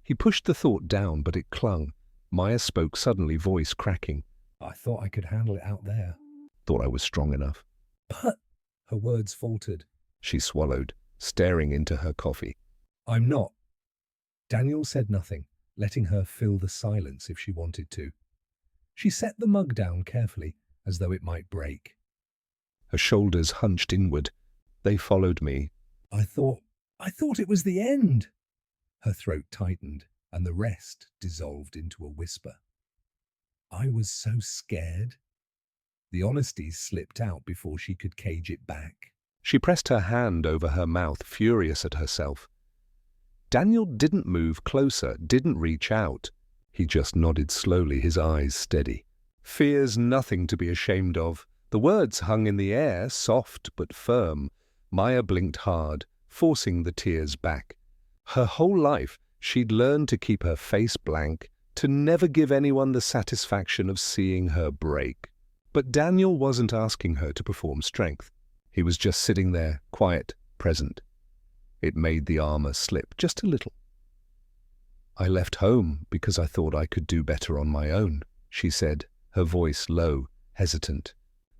Speaker 1: He pushed the thought down, but it clung. Maya spoke suddenly, voice cracking.
Speaker 2: "I thought I could handle it out there."
Speaker 1: "Thought I was strong enough."
Speaker 2: "But—" her words faltered.
Speaker 1: She swallowed, staring into her coffee.
Speaker 2: "I'm not." Daniel said nothing, letting her fill the silence if she wanted to. She set the mug down carefully, as though it might break.
Speaker 1: Her shoulders hunched inward. "They followed me."
Speaker 2: I thought it was the end." Her throat tightened, and the rest dissolved into a whisper. "I was so scared." The honesty slipped out before she could cage it back.
Speaker 1: She pressed her hand over her mouth, furious at herself. Daniel didn't move closer, didn't reach out. He just nodded slowly, his eyes steady. "Fear's nothing to be ashamed of." The words hung in the air, soft but firm. Maya blinked hard, forcing the tears back. Her whole life, she'd learned to keep her face blank, to never give anyone the satisfaction of seeing her break. But Daniel wasn't asking her to perform strength. He was just sitting there, quiet, present. It made the armor slip just a little. "I left home because I thought I could do better on my own," she said, her voice low, hesitant.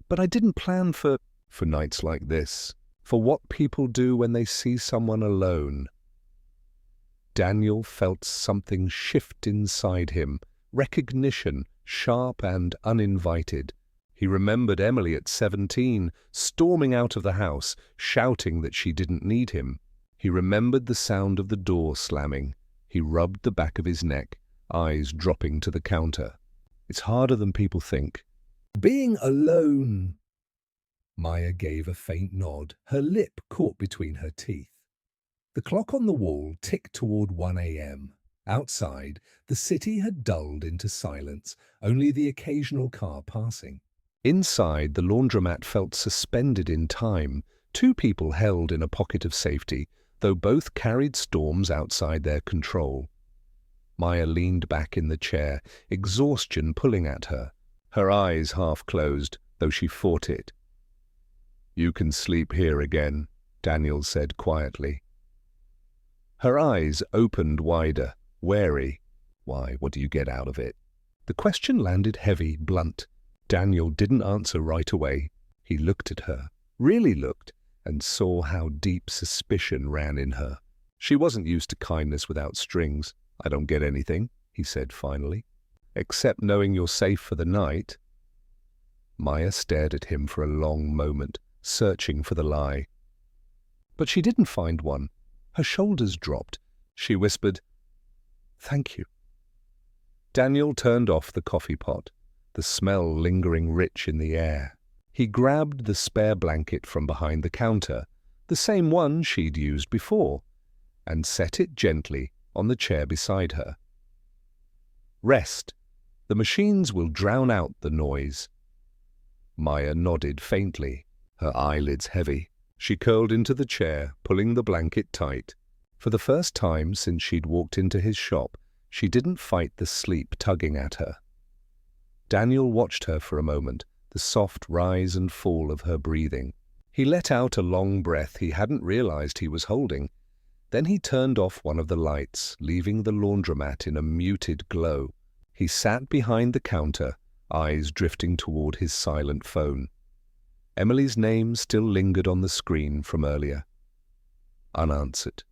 Speaker 1: "But I didn't plan for nights like this, for what people do when they see someone alone." Daniel felt something shift inside him, recognition, sharp and uninvited. He remembered Emily at 17, storming out of the house, shouting that she didn't need him. He remembered the sound of the door slamming. He rubbed the back of his neck, eyes dropping to the counter. "It's harder than people think."
Speaker 2: "Being alone." Maya gave a faint nod, her lip caught between her teeth. The clock on the wall ticked toward 1 a.m. Outside, the city had dulled into silence, only the occasional car passing.
Speaker 1: Inside, the laundromat felt suspended in time, 2 people held in a pocket of safety, though both carried storms outside their control. Maya leaned back in the chair, exhaustion pulling at her, her eyes half closed, though she fought it. "You can sleep here again," Daniel said quietly. Her eyes opened wider, wary. "Why, what do you get out of it?" The question landed heavy, blunt. Daniel didn't answer right away. He looked at her, really looked, and saw how deep suspicion ran in her. She wasn't used to kindness without strings. "I don't get anything," he said finally. "Except knowing you're safe for the night." Maya stared at him for a long moment, searching for the lie. But she didn't find one. Her shoulders dropped. She whispered, "Thank you." Daniel turned off the coffee pot, the smell lingering rich in the air. He grabbed the spare blanket from behind the counter, the same one she'd used before, and set it gently on the chair beside her. "Rest. The machines will drown out the noise." Maya nodded faintly, her eyelids heavy. She curled into the chair, pulling the blanket tight. For the first time since she'd walked into his shop, she didn't fight the sleep tugging at her. Daniel watched her for a moment, the soft rise and fall of her breathing. He let out a long breath he hadn't realized he was holding. Then he turned off one of the lights, leaving the laundromat in a muted glow. He sat behind the counter, eyes drifting toward his silent phone. Emily's name still lingered on the screen from earlier. Unanswered.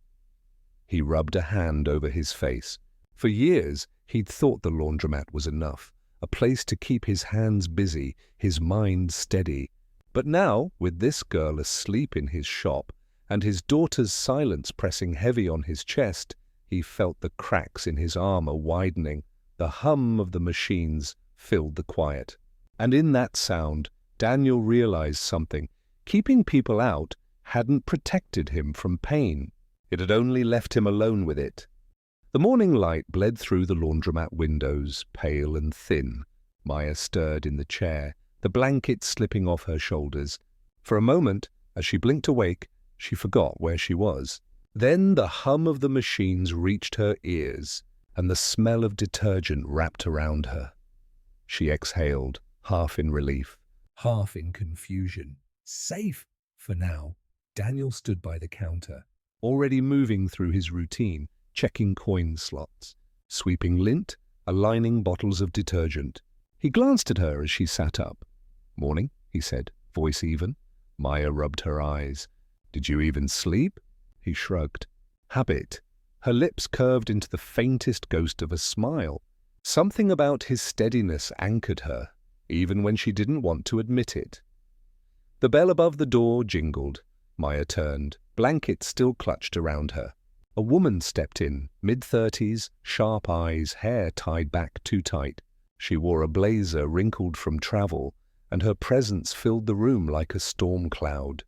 Speaker 1: He rubbed a hand over his face. For years, he'd thought the laundromat was enough, a place to keep his hands busy, his mind steady. But now, with this girl asleep in his shop, and his daughter's silence pressing heavy on his chest, he felt the cracks in his armor widening. The hum of the machines filled the quiet. And in that sound, Daniel realized something. Keeping people out hadn't protected him from pain. It had only left him alone with it. The morning light bled through the laundromat windows, pale and thin. Maya stirred in the chair, the blanket slipping off her shoulders. For a moment, as she blinked awake, she forgot where she was. Then the hum of the machines reached her ears, and the smell of detergent wrapped around her. She exhaled, half in relief,
Speaker 2: half in confusion. Safe for now. Daniel stood by the counter,
Speaker 1: already moving through his routine, checking coin slots, sweeping lint, aligning bottles of detergent. He glanced at her as she sat up. "Morning," he said, voice even. Maya rubbed her eyes. "Did you even sleep?" He shrugged. Habit. Her lips curved into the faintest ghost of a smile. Something about his steadiness anchored her, even when she didn't want to admit it. The bell above the door jingled. Maya turned, blanket still clutched around her. A woman stepped in, mid-30s, sharp eyes, hair tied back too tight. She wore a blazer wrinkled from travel, and her presence filled the room like a storm cloud.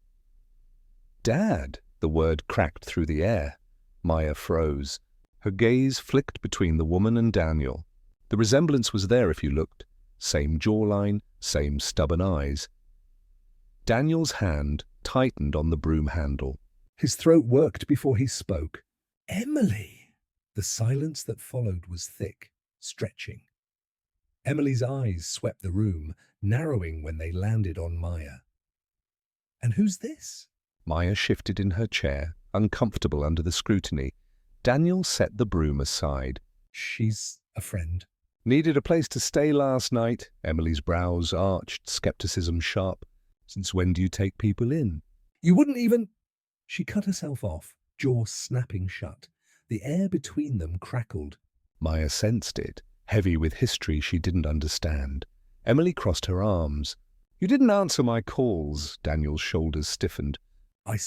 Speaker 1: "Dad," the word cracked through the air. Maya froze. Her gaze flicked between the woman and Daniel. The resemblance was there if you looked. Same jawline, same stubborn eyes. Daniel's hand tightened on the broom handle.
Speaker 2: His throat worked before he spoke. "Emily!" The silence that followed was thick, stretching. Emily's eyes swept the room, narrowing when they landed on Maya. "And who's this?"
Speaker 1: Maya shifted in her chair, uncomfortable under the scrutiny. Daniel set the broom aside.
Speaker 2: "She's a friend."
Speaker 1: "Needed a place to stay last night." Emily's brows arched, skepticism sharp. "Since when do you take people in?"
Speaker 2: "You wouldn't even—" She cut herself off, jaw snapping shut. The air between them crackled.
Speaker 1: Maya sensed it, heavy with history she didn't understand. Emily crossed her arms. "You didn't answer my calls." Daniel's shoulders stiffened.
Speaker 2: I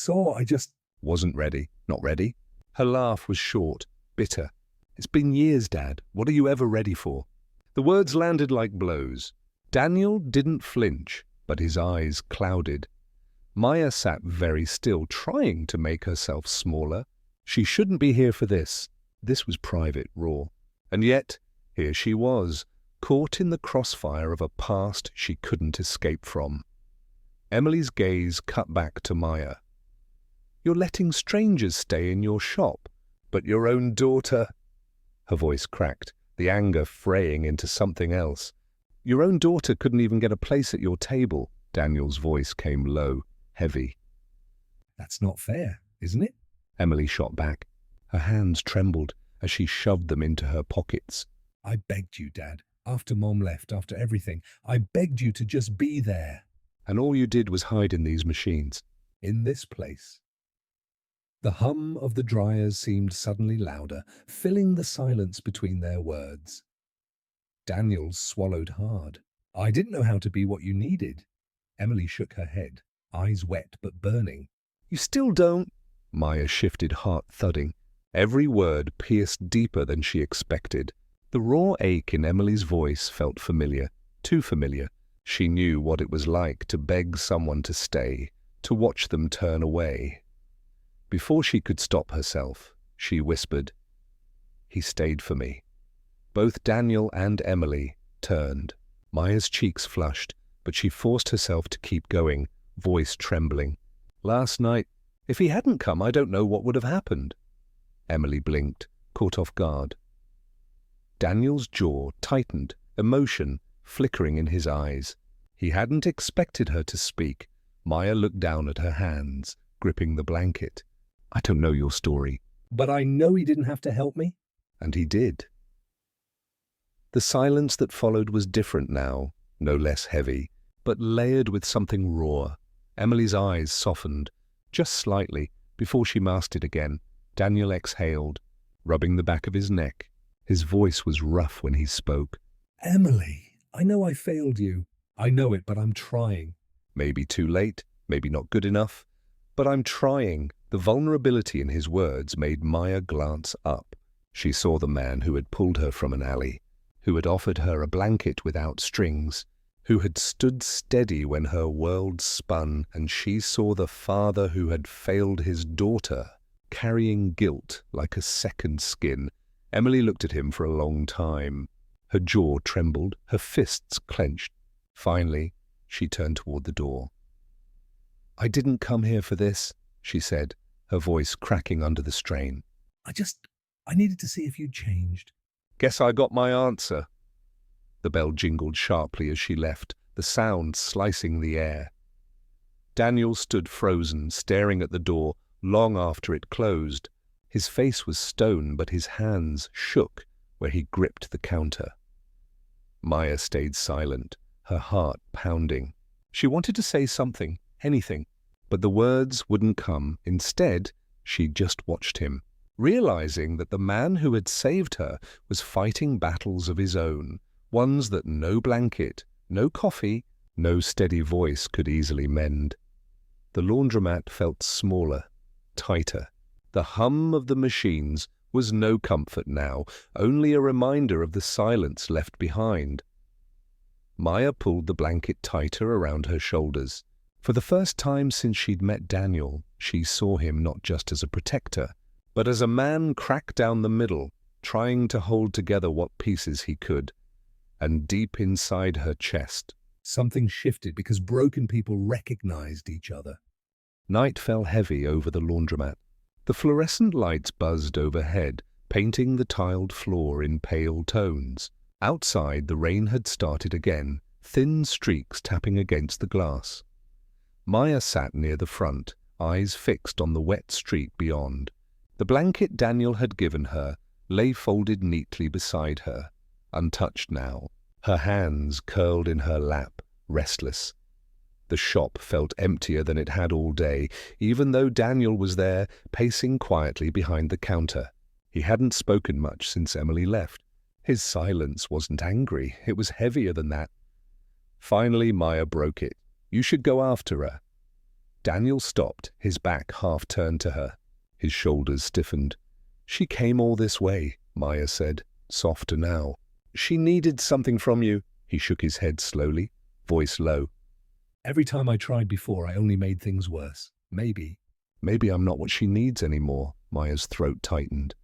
Speaker 2: just—"
Speaker 1: "Wasn't ready. Not ready?" Her laugh was short, bitter. "It's been years, Dad. What are you ever ready for?" The words landed like blows. Daniel didn't flinch, but his eyes clouded. Maya sat very still, trying to make herself smaller. She shouldn't be here for this. This was private, raw. And yet, here she was, caught in the crossfire of a past she couldn't escape from. Emily's gaze cut back to Maya. "You're letting strangers stay in your shop, but your own daughter—" Her voice cracked, the anger fraying into something else. "Your own daughter couldn't even get a place at your table." Daniel's voice came low, heavy.
Speaker 2: "That's not fair, isn't it?"
Speaker 1: Emily shot back. Her hands trembled as she shoved them into her pockets.
Speaker 2: "I begged you, Dad. After Mom left, after everything, I begged you to just be there."
Speaker 1: "And all you did was hide in these machines."
Speaker 2: in this place. The hum of the dryers seemed suddenly louder, filling the silence between their words. Daniel swallowed hard. I didn't know how to be what you needed. Emily shook her head, eyes wet but burning.
Speaker 1: You still don't? Maya shifted, heart thudding. Every word pierced deeper than she expected. The raw ache in Emily's voice felt familiar, too familiar. She knew what it was like to beg someone to stay, to watch them turn away. Before she could stop herself, she whispered, "He stayed for me." Both Daniel and Emily turned. Maya's cheeks flushed, but she forced herself to keep going, voice trembling. "Last night, if he hadn't come, I don't know what would have happened." Emily blinked, caught off guard. Daniel's jaw tightened, emotion flickering in his eyes. He hadn't expected her to speak. Maya looked down at her hands, gripping the blanket. "I don't know your story."
Speaker 2: But I know he didn't have to help me.
Speaker 1: And he did. The silence that followed was different now, no less heavy, but layered with something raw. Emily's eyes softened, just slightly, before she masked it again. Daniel exhaled, rubbing the back of his neck. His voice was rough when he spoke.
Speaker 2: Emily, I know I failed you. I know it, but I'm trying.
Speaker 1: Maybe too late, maybe not good enough, but I'm trying. The vulnerability in his words made Maya glance up. She saw the man who had pulled her from an alley, who had offered her a blanket without strings, who had stood steady when her world spun, and she saw the father who had failed his daughter, carrying guilt like a second skin. Emily looked at him for a long time. Her jaw trembled, her fists clenched. Finally, she turned toward the door. "I didn't come here for this," she said, her voice cracking under the strain.
Speaker 2: I needed to see if you'd changed."
Speaker 1: "Guess I got my answer." The bell jingled sharply as she left, the sound slicing the air. Daniel stood frozen, staring at the door long after it closed. His face was stone, but his hands shook where he gripped the counter. Maya stayed silent, her heart pounding. She wanted to say something, anything, but the words wouldn't come. Instead, she just watched him, realizing that the man who had saved her was fighting battles of his own, ones that no blanket, no coffee, no steady voice could easily mend. The laundromat felt smaller, tighter. The hum of the machines was no comfort now, only a reminder of the silence left behind. Maya pulled the blanket tighter around her shoulders. For the first time since she'd met Daniel, she saw him not just as a protector, but as a man cracked down the middle, trying to hold together what pieces he could. And deep inside her chest,
Speaker 2: something shifted because broken people recognized each other.
Speaker 1: Night fell heavy over the laundromat. The fluorescent lights buzzed overhead, painting the tiled floor in pale tones. Outside, the rain had started again, thin streaks tapping against the glass. Maya sat near the front, eyes fixed on the wet street beyond. The blanket Daniel had given her lay folded neatly beside her, untouched now. Her hands curled in her lap, restless. The shop felt emptier than it had all day, even though Daniel was there, pacing quietly behind the counter. He hadn't spoken much since Emily left. His silence wasn't angry, it was heavier than that. Finally, Maya broke it. "You should go after her." Daniel stopped, his back half turned to her. His shoulders stiffened. "She came all this way," Maya said, softer now. "She needed something from you." He shook his head slowly, voice low.
Speaker 2: "Every time I tried before, I only made things worse. Maybe
Speaker 1: I'm not what she needs anymore." Maya's throat tightened.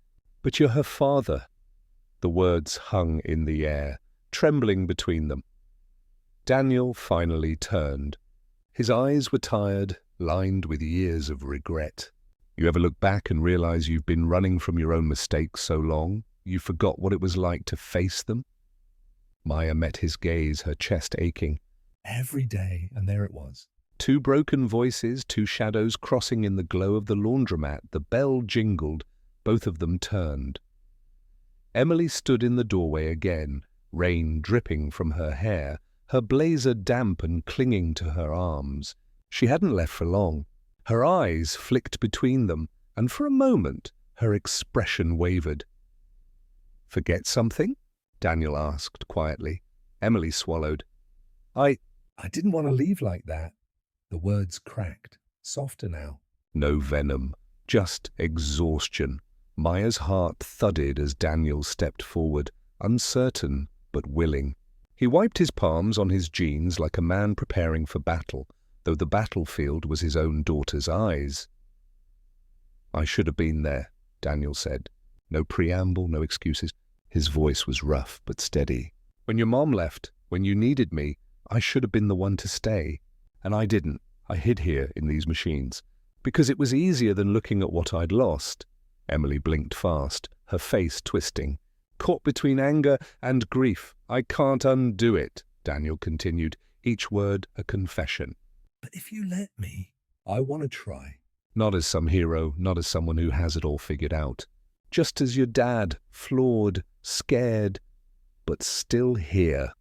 Speaker 1: "But you're her father." The words hung in the air, trembling between them. Daniel finally turned. His eyes were tired, lined with years of regret. "You ever look back and realize you've been running from your own mistakes so long, you forgot what it was like to face them?" Maya met his gaze, her chest aching.
Speaker 2: Every day, and there it was.
Speaker 1: Two broken voices, two shadows crossing in the glow of the laundromat. The bell jingled. Both of them turned. Emily stood in the doorway again, rain dripping from her hair, her blazer damp and clinging to her arms. She hadn't left for long. Her eyes flicked between them, and for a moment her expression wavered. "Forget something?" Daniel asked quietly. Emily swallowed.
Speaker 2: I didn't want to leave like that." The words cracked, softer now.
Speaker 1: No venom, just exhaustion. Maya's heart thudded as Daniel stepped forward, uncertain but willing. He wiped his palms on his jeans like a man preparing for battle, though the battlefield was his own daughter's eyes. "I should have been there," Daniel said. No preamble, no excuses. His voice was rough but steady. "When your mom left, when you needed me, I should have been the one to stay. And I didn't. I hid here in these machines. Because it was easier than looking at what I'd lost." Emily blinked fast, her face twisting. "Caught between anger and grief. I can't undo it," Daniel continued, each word a confession.
Speaker 2: "But if you let me, I want to try."
Speaker 1: Not as some hero, not as someone who has it all figured out. Just as your dad, flawed, scared, but still here.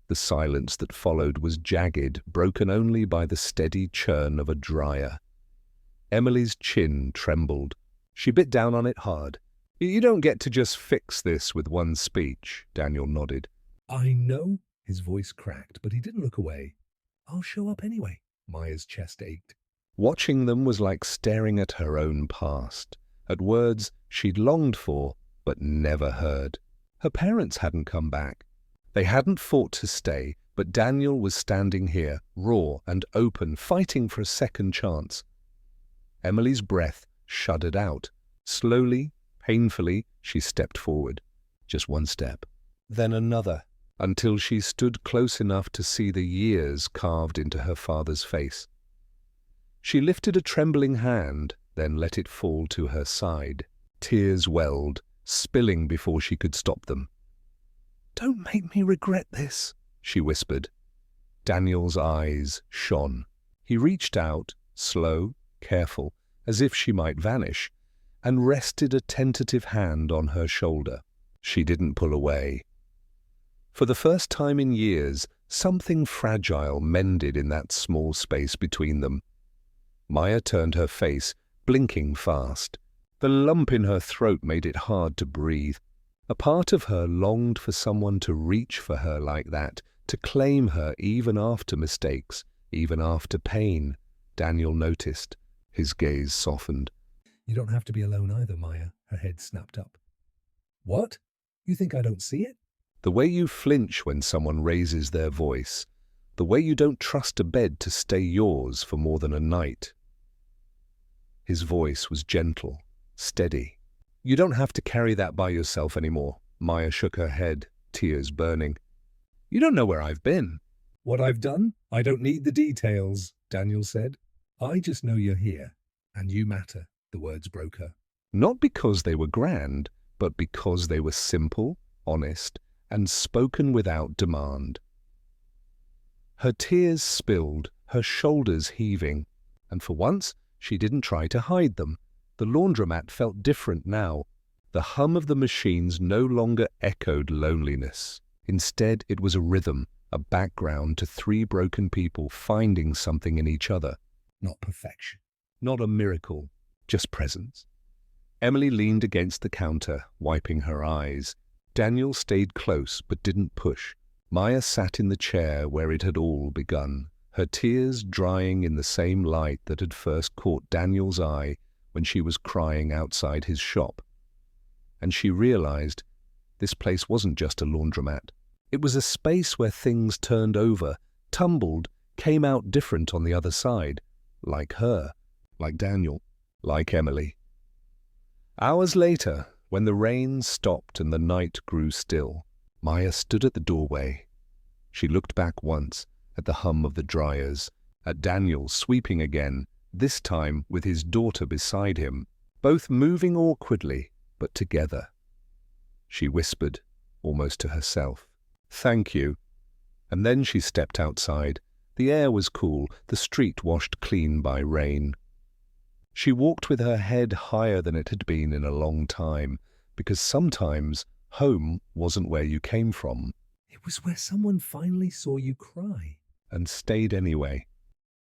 Speaker 1: The silence that followed was jagged, broken only by the steady churn of a dryer. Emily's chin trembled. She bit down on it hard. "You don't get to just fix this with one speech," Daniel nodded.
Speaker 2: "I know." His voice cracked, but he didn't look away. "I'll show up anyway." Maya's chest ached.
Speaker 1: Watching them was like staring at her own past, at words she'd longed for but never heard. Her parents hadn't come back. They hadn't fought to stay, but Daniel was standing here, raw and open, fighting for a second chance. Emily's breath shuddered out. Slowly, painfully, she stepped forward. Just one step, then another, until she stood close enough to see the years carved into her father's face. She lifted a trembling hand, then let it fall to her side. Tears welled, spilling before she could stop them. "Don't make me regret this," she whispered. Daniel's eyes shone. He reached out, slow, careful, as if she might vanish, and rested a tentative hand on her shoulder. She didn't pull away. For the first time in years, something fragile mended in that small space between them. Maya turned her face, blinking fast. The lump in her throat made it hard to breathe. A part of her longed for someone to reach for her like that, to claim her even after mistakes, even after pain. Daniel noticed. His gaze softened.
Speaker 2: "You don't have to be alone either, Maya." Her head snapped up. "What? You think I don't see it?"
Speaker 1: The way you flinch when someone raises their voice. The way you don't trust a bed to stay yours for more than a night. His voice was gentle, steady. "You don't have to carry that by yourself anymore." Maya shook her head, tears burning. "You don't know where I've been."
Speaker 2: "What I've done? I don't need the details," Daniel said. "I just know you're here, and you matter." The words broke her.
Speaker 1: Not because they were grand, but because they were simple, honest, and spoken without demand. Her tears spilled, her shoulders heaving, and for once she didn't try to hide them. The laundromat felt different now. The hum of the machines no longer echoed loneliness. Instead, it was a rhythm, a background to three broken people finding something in each other.
Speaker 2: Not perfection.
Speaker 1: Not a miracle, just presence. Emily leaned against the counter, wiping her eyes. Daniel stayed close but didn't push. Maya sat in the chair where it had all begun, her tears drying in the same light that had first caught Daniel's eye when she was crying outside his shop. And she realized this place wasn't just a laundromat. It was a space where things turned over, tumbled, came out different on the other side. Like her, like Daniel, like Emily. Hours later, when the rain stopped and the night grew still, Maya stood at the doorway. She looked back once at the hum of the dryers, at Daniel sweeping again, this time with his daughter beside him, both moving awkwardly, but together. She whispered, almost to herself, "Thank you." And then she stepped outside. The air was cool, the street washed clean by rain. She walked with her head higher than it had been in a long time, because sometimes home wasn't where you came from.
Speaker 2: It was where someone finally saw you cry.
Speaker 1: And stayed anyway.